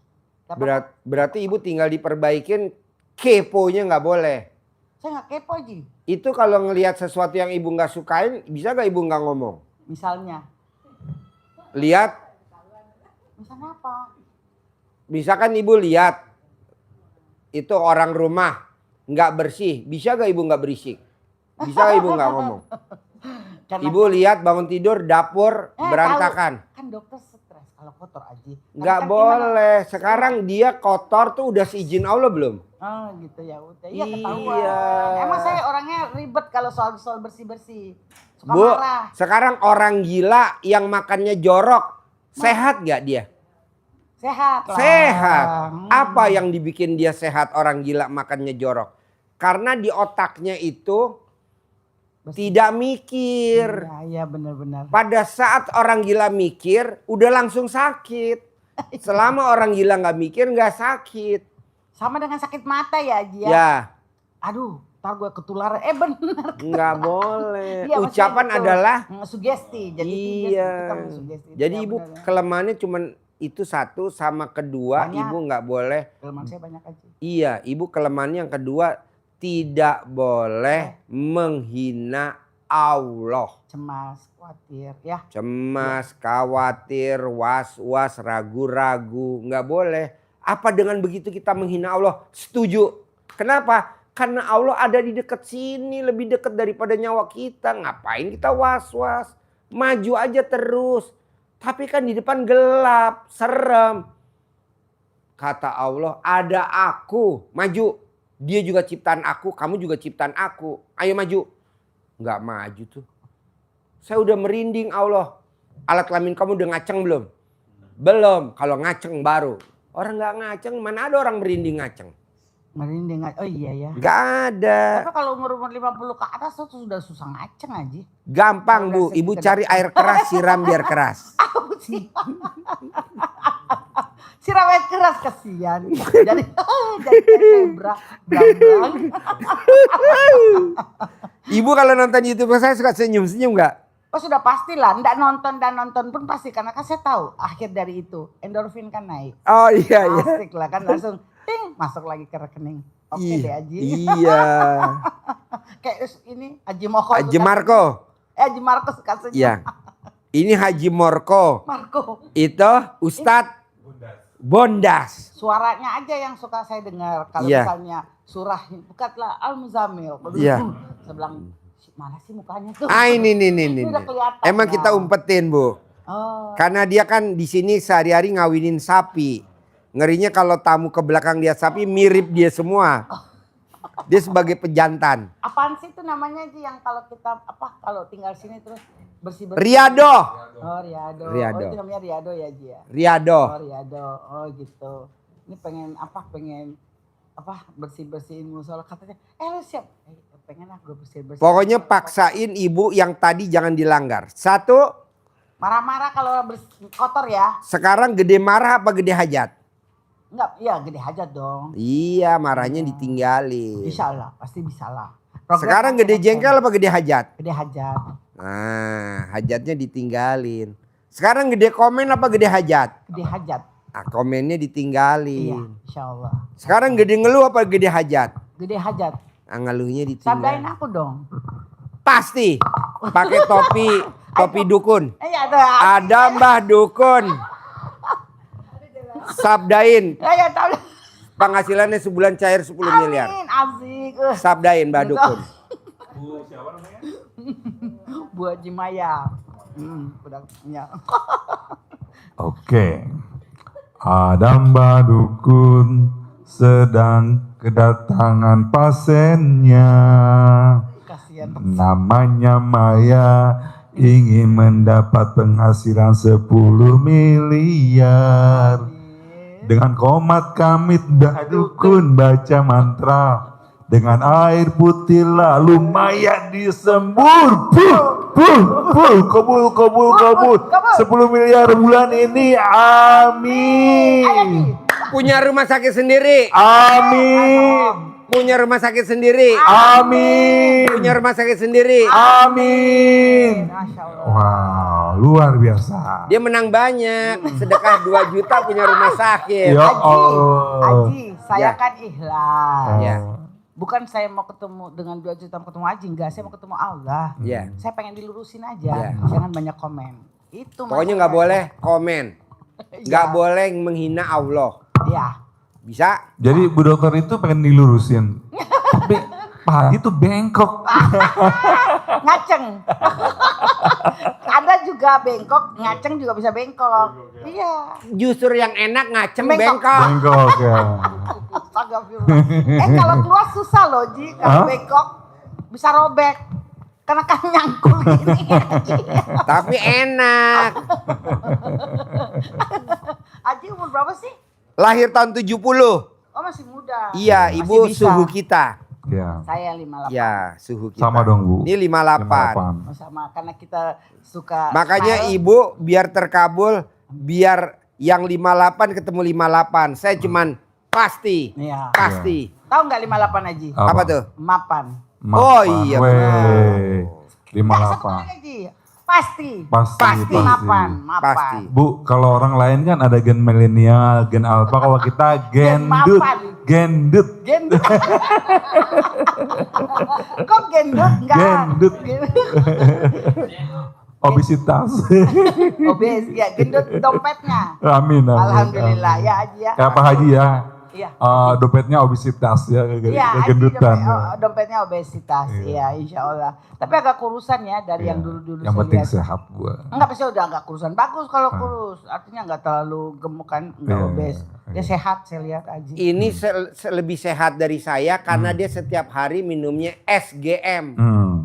Berarti ibu tinggal diperbaikin, keponya nggak boleh. Saya nggak kepo Ji. Itu kalau ngelihat sesuatu yang ibu nggak sukain, bisa nggak ibu nggak ngomong? Misalnya? Lihat. Misalnya apa? Misalkan ibu lihat itu orang rumah nggak bersih, bisa nggak ibu nggak berisik? Bisa nggak ibu nggak ngomong? Ibu lihat bangun tidur dapur berantakan. Kan dokter stres kalau kotor Aji. Nggak boleh. Sekarang dia kotor tuh udah seizin Allah belum? Oh gitu ya udah. Iya ketahuan. Emang saya orangnya ribet kalau soal bersih-bersih. Suka Bu, marah. sekarang orang gila yang makannya jorok, sehat gak dia? Sehat lah. Sehat. Apa yang dibikin dia sehat orang gila makannya jorok? Karena di otaknya itu tidak mikir. Iya benar-benar. Pada saat orang gila mikir, udah langsung sakit. Selama orang gila nggak mikir, nggak sakit. Sama dengan sakit mata ya Ji ya? Ya. Aduh, ntar gue ketularan. Bener. Nggak boleh. Iya, ucapan adalah sugesti. Jadi iya. Jadi ya, ibu bener, kelemahannya cuman itu satu, sama kedua banyak. Ibu nggak boleh. Kelemahan saya banyak aja. Iya, ibu kelemahannya yang kedua tidak boleh menghina Allah. Cemas, khawatir ya. Cemas, khawatir, was-was, ragu-ragu, nggak boleh. Apa dengan begitu kita menghina Allah? Setuju. Kenapa? Karena Allah ada di dekat sini, lebih dekat daripada nyawa kita. Ngapain kita was-was? Maju aja terus. Tapi kan di depan gelap, serem. Kata Allah, ada aku, maju. Dia juga ciptaan aku, kamu juga ciptaan aku. Ayo maju. Nggak maju tuh. Saya udah merinding Allah. Alat kelamin kamu udah ngaceng belum? Belum. Kalau ngaceng baru. Orang nggak ngaceng, mana ada orang merinding ngaceng? Merinding, oh iya ya. Nggak ada. Tapi kalau umur 50 ke atas tuh sudah susah ngaceng aja. Gampang Bu, ibu cari air keras, siram biar keras. Siram air keras kasihan. Jadi zebra, blambang. Ibu kalau nonton YouTube saya suka senyum-senyum nggak? Oh sudah pastilah, ndak nonton dan nonton pun pasti karena kan saya tahu akhir dari itu endorfin kan naik. Oh iya iya. Asik lah kan langsung ting masuk lagi ke rekening. Oke deh Aji. Iya. Kayak ini Haji Moko. Haji Marco. Haji Marco suka senyum. Iya. Ini Haji Marco. Itu Ustadz Bondas. Suaranya aja yang suka saya dengar. Kalau misalnya surah bukatlah Al-Muzammil. Iya. Saya bilang mana sih mukanya tuh? Ini. Udah kelihatan. Emang kita umpetin Bu. Oh. Karena dia kan di sini sehari-hari ngawinin sapi. Ngerinya kalau tamu ke belakang dia sapi mirip dia semua. Dia sebagai pejantan. Apaan sih itu namanya Ji yang kalau kita kalau tinggal sini terus bersih-bersih? Riado. Oh Riado. Riado. Oh itu namanya Riado ya Ji ya? Riado. Oh Riado. Oh gitu. Ini pengen bersih-bersihin musola katanya. Lu siap? Pengen aku bersih-bersih. Pokoknya paksain ibu yang tadi jangan dilanggar. Satu. Marah-marah kalau kotor ya. Sekarang gede marah apa gede hajat? Enggak, iya gede hajat dong. Iya marahnya ditinggalin. Bisa lah, pasti bisa lah. Sekarang gede jengkel apa gede hajat? Gede hajat. Nah hajatnya ditinggalin. Sekarang gede komen apa gede hajat? Gede hajat. Nah komennya ditinggalin. Iya insya Allah. Sekarang gede ngeluh apa gede hajat? Gede hajat. Nah, ngeluhnya ditinggalin. Sabdain aku dong. Pasti. Pakai topi dukun. Iya ada Mbah Dukun. Sabdain. Ya tahu. Penghasilannya sebulan cair 10 miliar. Amin, asik. Sabdain Mbah Dukun. Bu siapa namanya? Bu Haji Maya. Udah punya. Oke. Ada mbak dukun sedang kedatangan pasiennya. Kasihan. Namanya Maya, ingin mendapat penghasilan 10 miliar. Dengan komat kamit mbak dukun baca mantra. Dengan air putih lalu Maya disembur. Kabul. 10 miliar bulan ini, amin. Punya rumah sakit sendiri. Amin. Punya rumah sakit sendiri. Amin. Punya rumah sakit sendiri. Amin. Masya Allah. Wow, luar biasa. Dia menang banyak. Sedekah 2 juta punya rumah sakit. Ya Allah. Haji, saya Ya. kan ikhlas. Ya. Bukan saya mau ketemu dengan 2 juta mau ketemu Haji, enggak, saya mau ketemu Allah. Ya. Saya pengen dilurusin aja, Ya. jangan banyak komen. Itu Pokoknya maksudnya. nggak boleh komen. Nggak Ya. boleh menghina Allah. Ya. Bisa? Jadi Bu Dokter itu pengen dilurusin. Tapi Pak Haji itu bengkok. Ngaceng. Anda juga bengkok, ngaceng juga bisa bengkok. Iya. Justru yang enak ngaceng Bengkok. bengkok. Bengkok ya. Astagfirullah. Kalau keluar susah loh Ji, kalau Hah? bengkok bisa robek. Karena kan nyangkul gini. Tapi enak. Haji umur berapa sih? Lahir tahun 70. Oh masih muda. Iya, Masih ibu bisa. suhu kita. Ya. Saya 58. Ya, suhu kita. Sama dong Bu. Ini 58. Oh, sama karena kita suka Makanya smile. ibu biar terkabul, biar yang 58 ketemu 58. Saya cuman pasti, Iya. pasti. Tahu nggak 58 Haji? Apa tuh? Mapan. Oh, iya, Weh. Nggak, satu 58. lagi, Haji. Pasti. Pasti. Mapan, mapan. Pasti. Bu, kalau orang lain kan ada gen milenial, gen alpha. Kalau kita gendut, mapan. gendut. Gendut. Kok gendut? Enggak. Gendut. Obesitas. Obes, ya gendut dompetnya. Amin, amin. Alhamdulillah ya Haji ya. Kayak Pak Haji ya. Iya. Dompetnya obesitas ya, Iya, Haji kegendutan. dompetnya obesitas. Iya, insya Allah. Tapi agak kurusan ya dari yang dulu-dulu Yang saya penting lihat. sehat gua. Enggak, pasti udah agak kurusan. Bagus kalau kurus. Artinya enggak terlalu gemuk kan, enggak Iya, obes. Dia iya. sehat saya lihat Haji. Ini lebih sehat dari saya karena dia setiap hari minumnya SGM.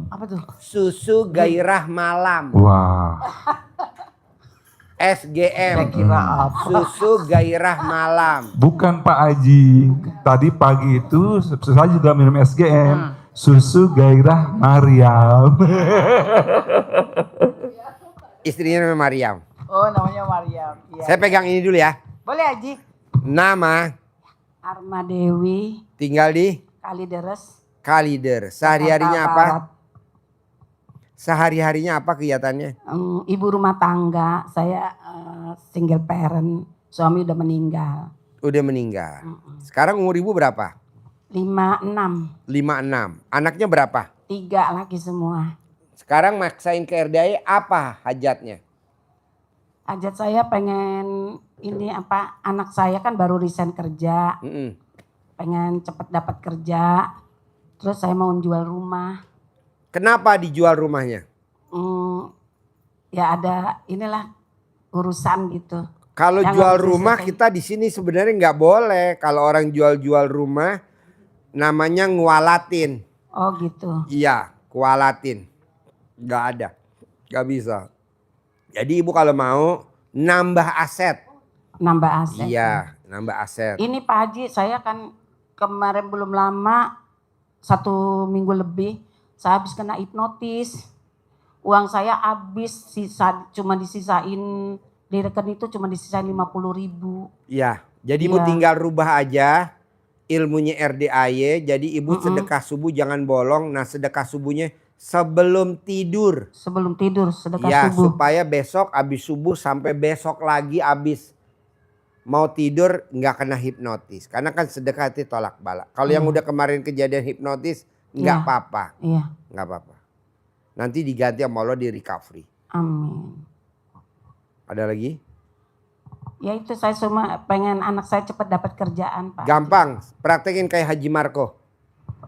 Apa tuh? Susu gairah malam. Wah, Saya SGM. kira apa? Susu gairah malam. bukan Pak Haji. Tadi pagi itu saya juga minum SGM. Susu gairah Mariam. Istrinya namanya Mariam. Oh, namanya Mariam. Iya. Saya pegang ini dulu ya. Boleh Haji? Nama, Arma Dewi, tinggal di Kalideres. Kalider. Sehari-harinya Jakarta apa? Barat. Sehari-harinya apa kegiatannya? Ibu rumah tangga, saya single parent, suami udah meninggal. Udah meninggal. Sekarang umur ibu berapa? 56, 56. Anaknya berapa? 3 laki semua. Sekarang maksain ke RDI apa hajatnya? Hajat saya pengen ini apa, anak saya kan baru resign kerja, Mm-mm. pengen cepet dapat kerja. Terus saya mau jual rumah. Kenapa dijual rumahnya? Ya ada inilah urusan gitu. Kalau Yang jual harus rumah diselesaikan. kita di sini sebenarnya nggak boleh. Kalau orang jual-jual rumah namanya ngualatin. Oh gitu. Iya, kualatin. Nggak ada, nggak bisa. Jadi ibu kalau mau nambah aset. Nambah aset. Iya, nambah aset. Ini Pak Haji, saya kan kemarin belum lama, 1 minggu lebih, saya habis kena hipnotis. Uang saya habis, cuma disisain, di rekening itu cuma disisain 50.000. Iya, jadi ibu Iya. tinggal rubah aja ilmunya RDAY. Jadi ibu sedekah subuh jangan bolong. Nah sedekah subuhnya sebelum tidur. Sebelum tidur, sedekah Ya subuh. supaya besok abis subuh sampai besok lagi abis mau tidur nggak kena hipnotis. Karena kan sedekah itu tolak bala. Kalau yang udah kemarin kejadian hipnotis nggak Iya. apa-apa, Iya, nggak apa-apa. Nanti diganti sama Allah di recovery. amin. Ada lagi? Ya itu saya cuma pengen anak saya cepat dapat kerjaan Pak. Gampang, praktekin kayak Haji Marco.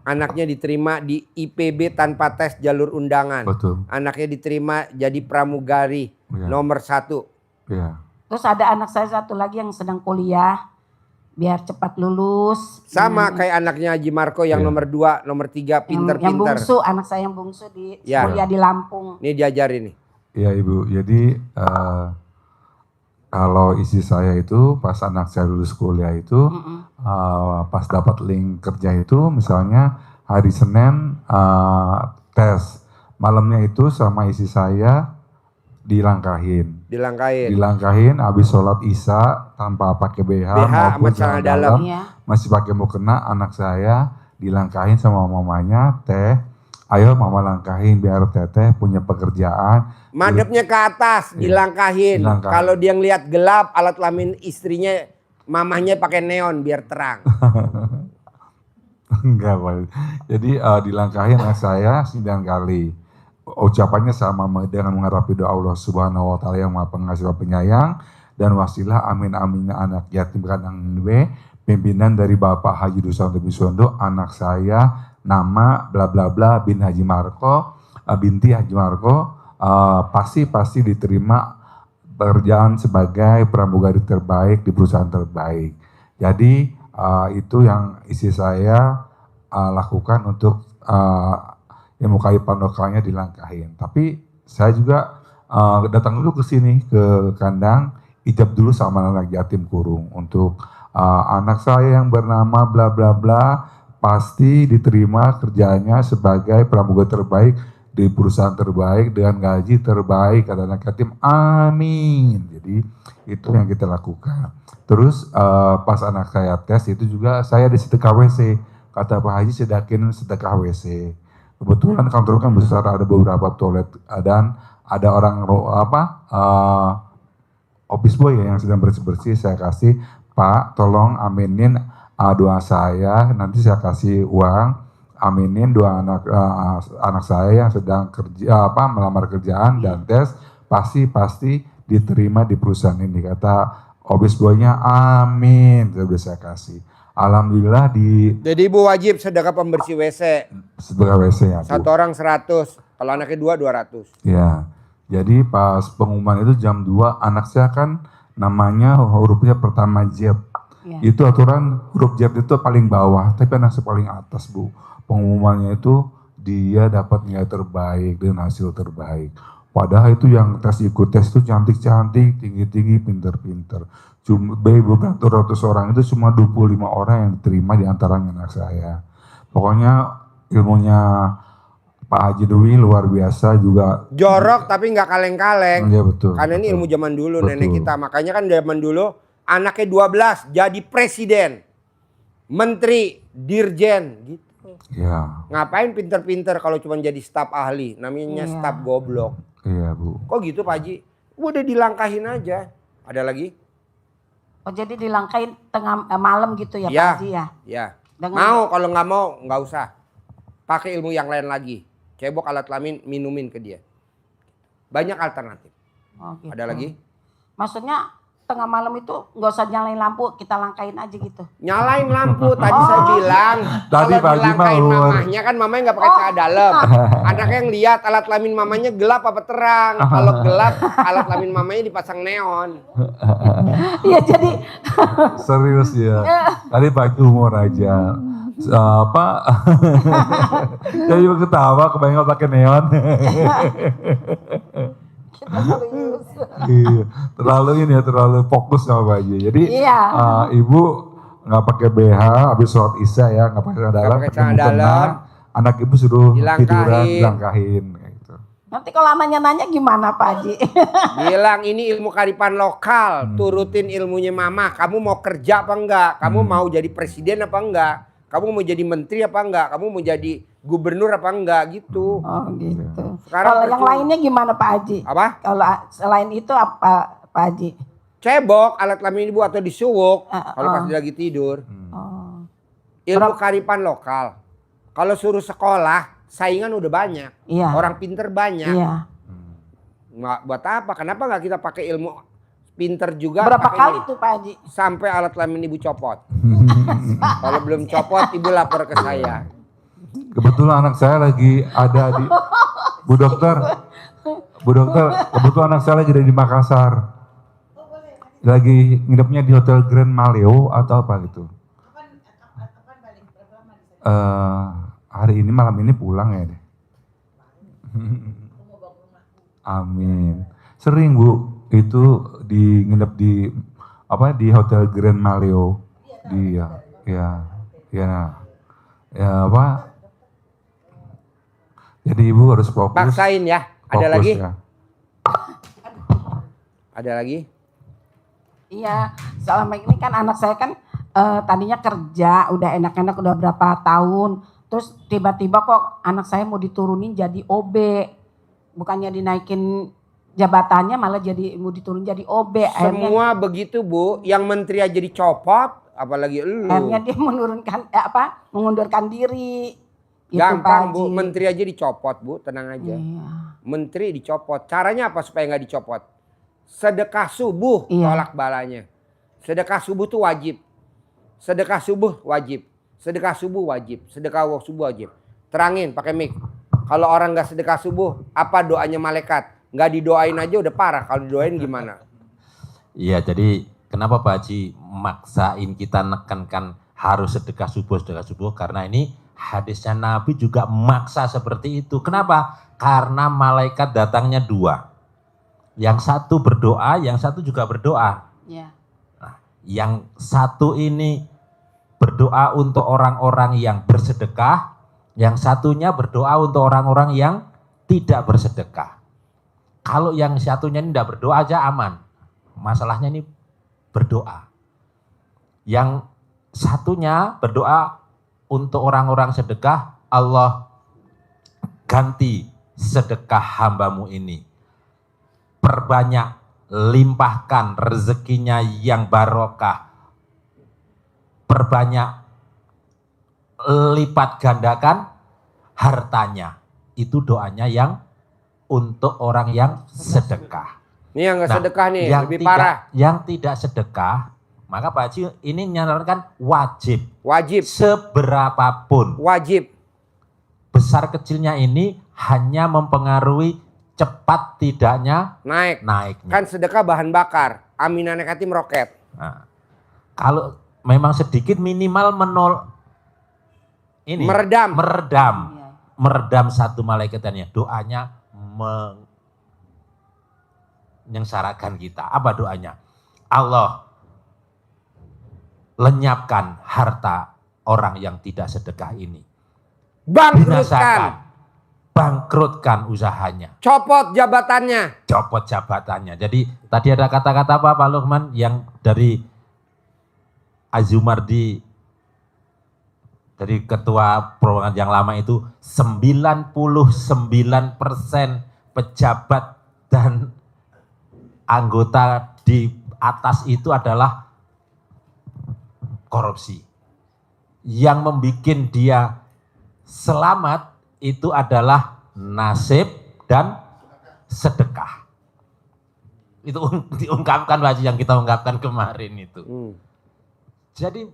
Anaknya diterima di IPB tanpa tes jalur undangan. betul. Anaknya diterima jadi pramugari Iya. nomor 1. Ya. Terus ada anak saya satu lagi yang sedang kuliah, biar cepat lulus. Sama kayak anaknya Haji Marco yang Iya. nomor 2, nomor 3 Yang pinter-pinter. bungsu, anak saya yang bungsu di Ya. kuliah di Lampung. Ini diajarin nih. Iya Ibu, jadi kalau isi saya itu pas anak saya lulus kuliah itu, pas dapat link kerja itu misalnya hari Senin tes, malamnya itu sama isi saya dilangkahin. Dilangkahin habis sholat isya tanpa pakai BH, BH maupun sama celana dalam. Iya. masih pakai mukena, anak saya dilangkahin sama mamanya, teh ayo mama langkahin biar teteh punya pekerjaan. Madepnya ke atas, dilangkahin. Dilangkahin. Kalau dia ngelihat gelap, alat kelamin istrinya, mamahnya pakai neon biar terang. Enggak Pak. Jadi dilangkahin anak saya 9 kali. Ucapannya sama dengan mengharapi doa Allah Subhanahu wa taala yang Maha Pengasih dan Penyayang, dan wasilah amin aminnya anak yatim piatu pimpinan dari Bapak Haji Dwi Susanto bin Suwondo, anak saya nama bla bla bla bin Haji Marco, binti Haji Marco, pasti diterima pekerjaan sebagai pramugari terbaik di perusahaan terbaik. Jadi itu yang isi saya lakukan untuk ilmu kaipan lokalnya dilangkahin. Tapi saya juga datang dulu ke sini ke kandang, ijab dulu sama anak yatim kurung untuk anak saya yang bernama bla bla bla pasti diterima kerjanya sebagai pramugari terbaik di perusahaan terbaik dengan gaji terbaik, kata anak yatim, amin. Jadi itu yang kita lakukan. Terus pas anak saya tes itu juga saya di sedekah WC, kata Pak Haji sedakin sedekah WC. Kebetulan kantor kan besar, ada beberapa toilet dan ada orang office boy ya yang sedang bersih-bersih, saya kasih, Pak tolong aminin doa saya, nanti saya kasih uang, aminin doa anak saya yang sedang kerja melamar kerjaan dan tes pasti diterima di perusahaan ini, kata office boy-nya, amin. Sudah saya kasih. Alhamdulillah Jadi ibu wajib sedekah pembersih WC. sedekah WC ya Bu. Satu orang 100, kalau anaknya 2 200. Ya, jadi pas pengumuman itu jam 2, anak saya kan namanya hurufnya pertama Z. Ya. Itu aturan huruf Z itu paling bawah, tapi anak saya paling atas Bu. Pengumumannya itu dia dapat nilai terbaik dan hasil terbaik. Padahal itu yang ikut tes itu cantik-cantik, tinggi-tinggi, pinter-pinter. Cuma beberapa ratus orang itu cuma 25 orang yang diterima di antaranya anak saya. Pokoknya ilmunya Pak Haji Dwi luar biasa juga. Jorok tapi nggak kaleng-kaleng. Iya betul. Karena ini betul. ilmu zaman dulu Betul. nenek kita. Makanya kan zaman dulu anaknya 12 jadi presiden, menteri, dirjen gitu. Iya, Ngapain pinter-pinter kalau cuma jadi staf ahli? Namanya Iya. staf goblok. iya Bu. Kok gitu Pak Haji? Udah dilangkahin aja. Ada lagi? Oh jadi dilangkain tengah malam gitu ya Iya. Pak Haji ya? Ya. Dengan- Mau, kalau nggak mau nggak usah. Pakai ilmu yang lain lagi. Cebok alat kelamin, minumin ke dia. Banyak alternatif. Oh, gitu. Ada lagi? Maksudnya tengah malam itu nggak usah nyalain lampu, kita langkain aja gitu. Nyalain lampu tadi saya bilang. Tadi Kalau Pak Haji dilangkain mah luar. mamahnya kan mamanya nggak pakai celana dalam. Anaknya yang lihat alat kelamin mamanya gelap apa terang. Kalau gelap alat kelamin mamanya dipasang neon. Iya jadi Serius ya. Tadi Pak Haji humor aja. Jadi ketawa kebayang pakai neon. kita serius. Iya, terlalu fokus sama Pak Haji. Jadi Iya. ibu nggak pakai BH habis sholat isya ya, nggak pakai celana dalam, pakai pakai celana mukena. dalam. Anak ibu suruh Dilangkahin. tiduran, dilangkahin kayak gitu. Nanti kalau nanya-nanya gimana Pak Haji? Bilang ini ilmu kearifan lokal. Turutin ilmunya mama. Kamu mau kerja apa enggak? Kamu mau jadi presiden apa enggak? Kamu mau jadi menteri apa enggak? Kamu mau jadi gubernur apa enggak gitu. Oh gitu. Sekarang Kalau yang percuma. lainnya gimana Pak Haji? Apa? Kalau selain itu apa Pak Haji? Cebok alat kelamin ibu atau disuwuk kalau pas oh. dia lagi tidur. Oh. Ilmu kearifan lokal. Kalau suruh sekolah, saingan udah banyak. Iya. Orang pinter banyak. Iya. Nggak, buat apa? Kenapa nggak kita pakai ilmu pinter juga? Berapa pakai kali ini? tuh Pak Haji? Sampai alat kelamin ibu copot. Kalau belum copot, ibu lapor ke saya. Kebetulan anak saya lagi ada di Bu dokter, kebetulan anak saya lagi ada di Makassar. lagi nginepnya di Hotel Grand Maleo atau apa gitu. Hari ini malam ini pulang ya deh. Amin. Sering Bu, itu nginep di di Hotel Grand Maleo. Jadi Ibu harus fokus. Paksain ya. Ada Fokus lagi? ya. Ada lagi? Iya, selama ini kan anak saya kan tadinya kerja, udah enak-enak udah berapa tahun. Terus tiba-tiba kok anak saya mau diturunin jadi OB. Bukannya dinaikin jabatannya malah mau diturunin jadi OB. Semua begitu Bu, yang menteri aja dicopot, apalagi lu. Akhirnya dia mengundurkan diri. Gitu, Gampang Pak Bu, Haji. menteri aja dicopot Bu, tenang aja. Iya. Menteri dicopot, caranya apa supaya nggak dicopot? Sedekah subuh Iya. tolak balanya. Sedekah subuh tuh wajib. Sedekah subuh wajib. Sedekah subuh wajib. Sedekah subuh wajib. Terangin pakai mic. Kalau orang nggak sedekah subuh, apa doanya malaikat? Nggak didoain aja udah parah. Kalau didoain gimana? Iya, jadi kenapa Pak Haji maksain kita nekankan harus sedekah subuh karena ini hadisnya Nabi juga maksa seperti itu. Kenapa? Karena malaikat datangnya dua. Yang satu berdoa, yang satu juga berdoa. Iya. Nah, yang satu ini berdoa untuk orang-orang yang bersedekah, yang satunya berdoa untuk orang-orang yang tidak bersedekah. Kalau yang satunya ini tidak berdoa aja aman. Masalahnya ini berdoa. Yang satunya berdoa untuk orang-orang sedekah, Allah ganti sedekah hambamu ini. Perbanyak, limpahkan rezekinya yang barokah. Perbanyak, lipat gandakan hartanya. Itu doanya yang untuk orang yang sedekah. Ini yang nggak sedekah nih, yang lebih tidak, parah. Yang tidak sedekah, maka Pak Haji ini menyarankan wajib. Wajib, Seberapapun. wajib. Besar kecilnya ini hanya mempengaruhi cepat tidaknya naiknya. Kan sedekah bahan bakar, aminan negatif meroket. Nah, kalau memang sedikit minimal Meredam. Meredam satu malaikatnya. Doanya menyengsarakan kita. Apa doanya? Allah lenyapkan harta orang yang tidak sedekah ini. Bangkrutkan. Bangkrutkan usahanya. Copot jabatannya. Copot jabatannya. Jadi tadi ada kata-kata apa Pak Lukman yang dari Azumardi, dari ketua perwakilan yang lama itu 99% pejabat dan anggota di atas itu adalah korupsi. Yang membuat dia selamat itu adalah nasib dan sedekah. Itu diungkapkan Pak Haji yang kita ungkapkan kemarin itu. Jadi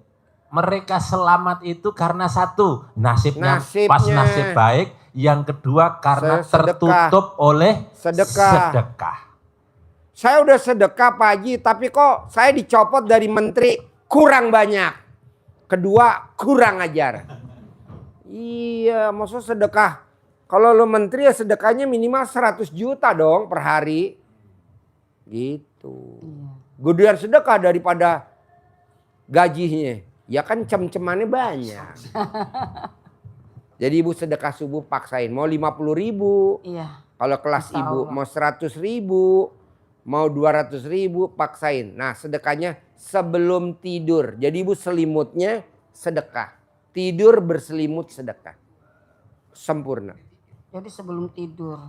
mereka selamat itu karena satu, nasibnya pas nasib baik. Yang kedua karena tertutup oleh sedekah. Saya udah sedekah Pak Haji, tapi kok saya dicopot dari menteri kurang banyak. Kedua, kurang ajar. Iya, maksud sedekah. Kalau lo menteri ya sedekahnya minimal 100 juta dong per hari. Gitu. Gedean sedekah daripada gajinya. Ya kan cem-cemannya banyak. Jadi ibu sedekah subuh paksain. Mau 50.000. Iya. Kalau kelas ibu mau 100.000. Mau 200.000 paksain. Nah sedekahnya sebelum tidur. Jadi ibu selimutnya sedekah. Tidur berselimut sedekah. Sempurna. Jadi sebelum tidur.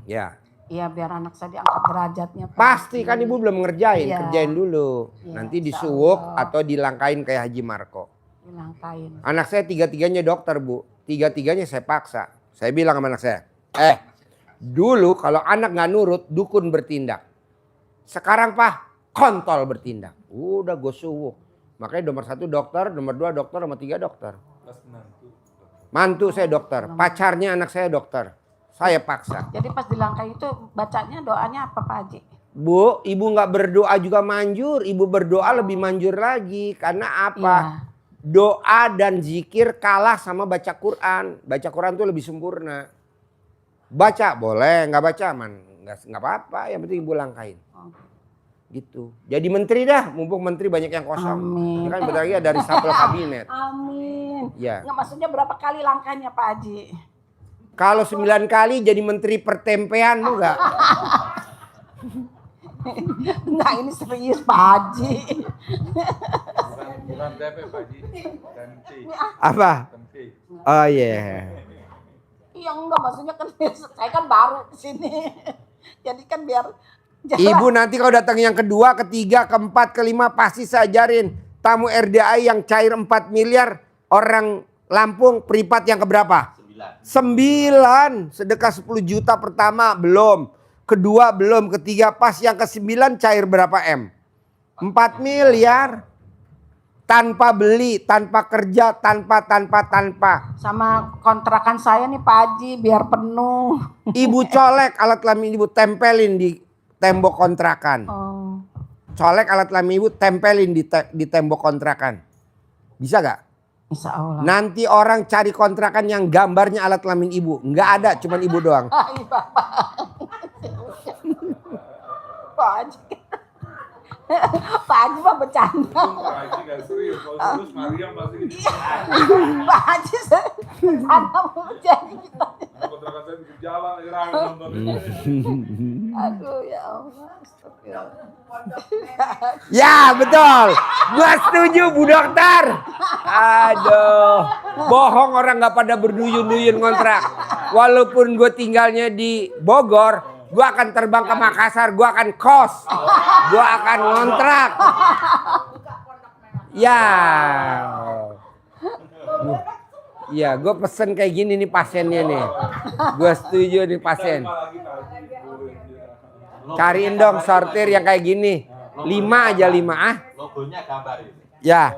Ya. Iya biar anak saya diangkat derajatnya. Pak. Pasti kan ibu belum ngerjain. Iya. Kerjain dulu. Iya, Nanti insya disuwuk Allah. atau dilangkain kayak Haji Marco. Dilangkain. Anak saya tiga-tiganya dokter Bu. Tiga-tiganya saya paksa. Saya bilang sama anak saya. Dulu kalau anak gak nurut dukun bertindak. Sekarang Pak kontol bertindak. Udah gue suwuk. Makanya nomor 1 dokter, nomor 2 dokter, nomor 3 dokter. Mantu saya dokter, pacarnya anak saya dokter. Saya paksa. Jadi pas dilangkai itu bacanya doanya apa Pak Haji? Bu, ibu nggak berdoa juga manjur. Ibu berdoa lebih manjur lagi. Karena apa? Iya. Doa dan zikir kalah sama baca Quran. Baca Quran tuh lebih sempurna. Baca boleh, nggak baca man nggak apa-apa. Yang penting ibu langkahin. Gitu. Jadi menteri dah. Mumpung menteri banyak yang kosong. Amin. Kan bentar lagi ada reshuffle kabinet. Amin. Ya. Nggak, maksudnya berapa kali langkahnya Pak Haji? Kalau 9 kali jadi menteri pertempean mau nggak? Enggak, ini serius Pak Haji. Bukan TP Pak Haji, ganti. Apa? Oh iya. Iya enggak, maksudnya kan saya kan baru di sini. Jadi kan biar jelas. Ibu nanti kalau datang yang kedua, ketiga, keempat, kelima pasti saya ajarin. Tamu RDI yang cair 4 miliar. Orang Lampung privat yang keberapa? 9. Sedekah 10 juta pertama belum. Kedua belum. Ketiga pas. Yang ke-9 cair berapa M? 4 miliar. Tanpa beli, tanpa kerja, tanpa. Sama kontrakan saya nih Pak Haji biar penuh. Ibu colek alat kelamin ibu tempelin di tembok kontrakan. Oh. Colek alat kelamin ibu tempelin di tembok kontrakan. Bisa gak? Insya Allah. Nanti orang cari kontrakan yang gambarnya alat kelamin ibu. Nggak ada, cuman ibu doang. Hai Bapak. Pak Haji. Pak Haji mah bercanda. Pak Haji nggak serius, kalau serius Mariam pasti gitu. Pak Haji bercanda mulu jadi kita. Kontrakan saya di jalan, rame nonton. Aduh ya Allah. Astagfirullah. Ya betul. Gua setuju Bu Dokter. Aduh. Bohong orang nggak pada berduyun-duyun kontrak. Walaupun gue tinggalnya di Bogor. Gue akan terbang ke Makassar. Gue akan kos. Gue akan ngontrak. Ya. Ya gue pesen kayak gini nih pasiennya nih. Gue setuju nih pasien. Cariin dong sortir yang kayak gini. 5 aja 5 ah. Logonya gambar ini. Ya.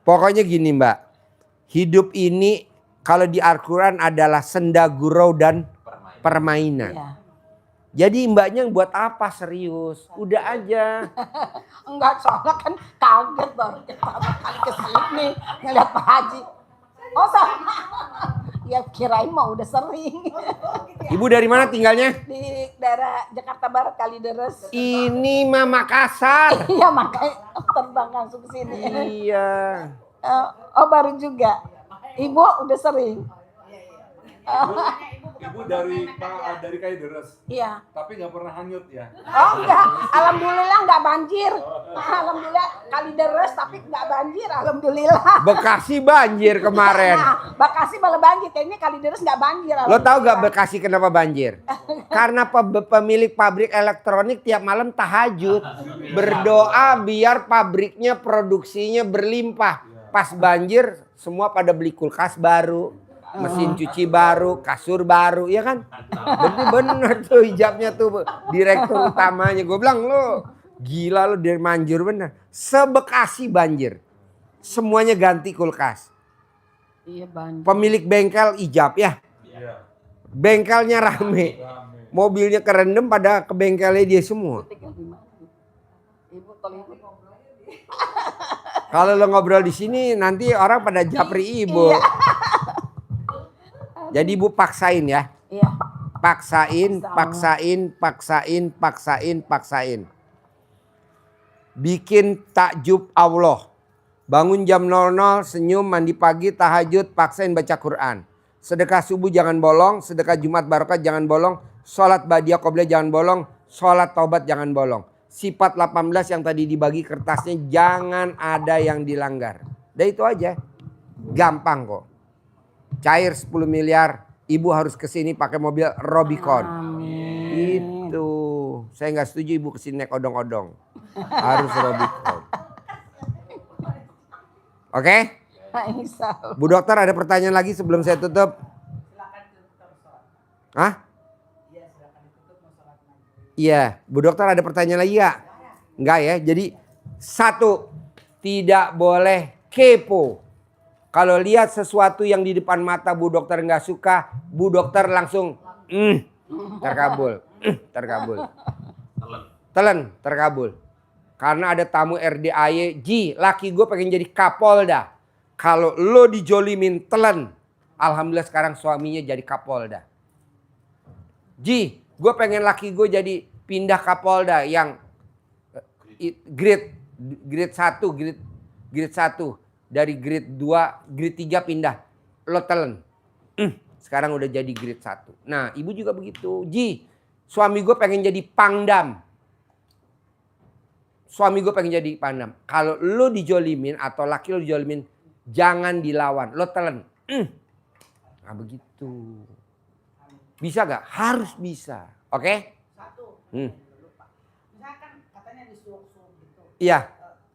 Pokoknya gini Mbak. Hidup ini kalau di Al-Quran adalah senda gurau dan permainan. Iya. Jadi mbaknya buat apa serius? Udah aja. Enggak, soalnya kan kaget baru pertama kali kesini ngeliat Pak Haji. Oh sama. Ya kirain mau udah sering. Ibu dari mana tinggalnya? Di daerah Jakarta Barat Kalideres. Ini mah Makassar. Iya makanya terbang langsung ke sini. Iya. Oh baru juga. Ibu udah sering. Ibu dari Kalideres, Iya. tapi nggak pernah hanyut ya? Oh enggak, alhamdulillah enggak banjir. Alhamdulillah Kalideres tapi enggak banjir, alhamdulillah. Bekasi banjir kemarin. Nah, Bekasi malah banjir, kayaknya Kalideres enggak banjir. Lo tahu gak Bekasi kenapa banjir? Karena pemilik pabrik elektronik tiap malam tahajud. Berdoa biar pabriknya produksinya berlimpah. Pas banjir semua pada beli kulkas baru. Mesin cuci baru, kasur baru, ya kan? Berarti bener tuh hijabnya tuh direktur utamanya. Gue bilang lo gila lo dari manjur bener. Sebekasi banjir. Semuanya ganti kulkas. Iya banjir. Pemilik bengkel ijab ya. Iya. Bengkelnya rame. Mobilnya kerendam pada ke bengkelnya dia semua. Ibu kalau ibu Kalau lo ngobrol di sini nanti orang pada japri ibu. Jadi ibu paksain ya. iya. Paksain. Bikin takjub Allah. Bangun jam 00, senyum, mandi pagi, tahajud, paksain baca Quran. Sedekah subuh jangan bolong, sedekah Jumat Barokah jangan bolong, sholat badiah qobliyah jangan bolong, sholat taubat jangan bolong. Sifat 18 yang tadi dibagi kertasnya jangan ada yang dilanggar. Udah itu aja. Gampang kok. Cair 10 miliar, ibu harus kesini pakai mobil Robicon. Amin. Itu. Saya nggak setuju ibu kesini naik odong-odong. Harus Robicon. Oke? Insya Allah. Bu Dokter ada pertanyaan lagi sebelum saya tutup? Hah? Iya, Bu Dokter ada pertanyaan lagi ya? Enggak ya, jadi satu, tidak boleh kepo. Kalau lihat sesuatu yang di depan mata Bu Dokter nggak suka, Bu Dokter langsung terkabul. Terkabul. Telen, terkabul. Karena ada tamu RDAY, Ji, laki gue pengen jadi Kapolda. Kalau lo dijolimin telen, alhamdulillah sekarang suaminya jadi Kapolda. Ji, gue pengen laki gue jadi pindah Kapolda yang grade 1, grade 1 dari grade 2, grade 3 pindah. Lo telen. Sekarang udah jadi grade 1. Nah, ibu juga begitu. Ji, suami gue pengen jadi Pangdam. Suami gue pengen jadi Pangdam. Kalau lo dijolimin atau laki lo dijolimin, jangan dilawan. Lo telen. Nah begitu. Bisa gak? Harus bisa. Oke? Satu. Misalkan katanya disuruh-suruh gitu. Iya.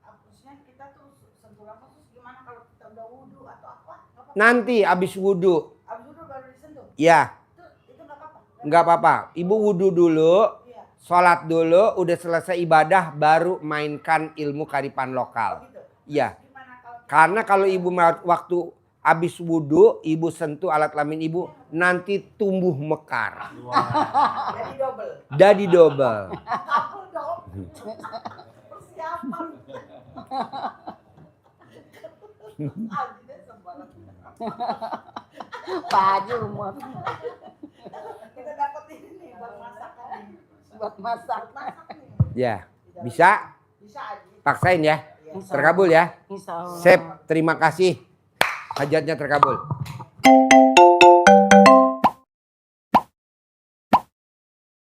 Maksudnya kita tuh sentuh langsung terus gimana kalau kita udah wudhu atau apa? Nanti abis wudhu. Abis wudhu baru disentuh. Iya. Itu nggak apa-apa. Nggak apa-apa. Ibu wudhu dulu. Iya. Sholat dulu. Udah selesai ibadah. Baru mainkan ilmu kearifan lokal. Gitu. Iya. Gimana kalau Karena kalau ibu waktu abis wudhu, ibu sentuh alat kelamin ibu, nanti tumbuh mekar. jadi double? Jadi double. Couple dong. Persiapan. Ajinya sembarang. Pak Haji umur Kita dapat ini nih buat masakan nih. buat masak. Masak nih. Ya. Bisa? Bisa aja. Paksain ya. Insya Terkabul ya. Insya Allah. Sip. Terima kasih. Hajatnya terkabul.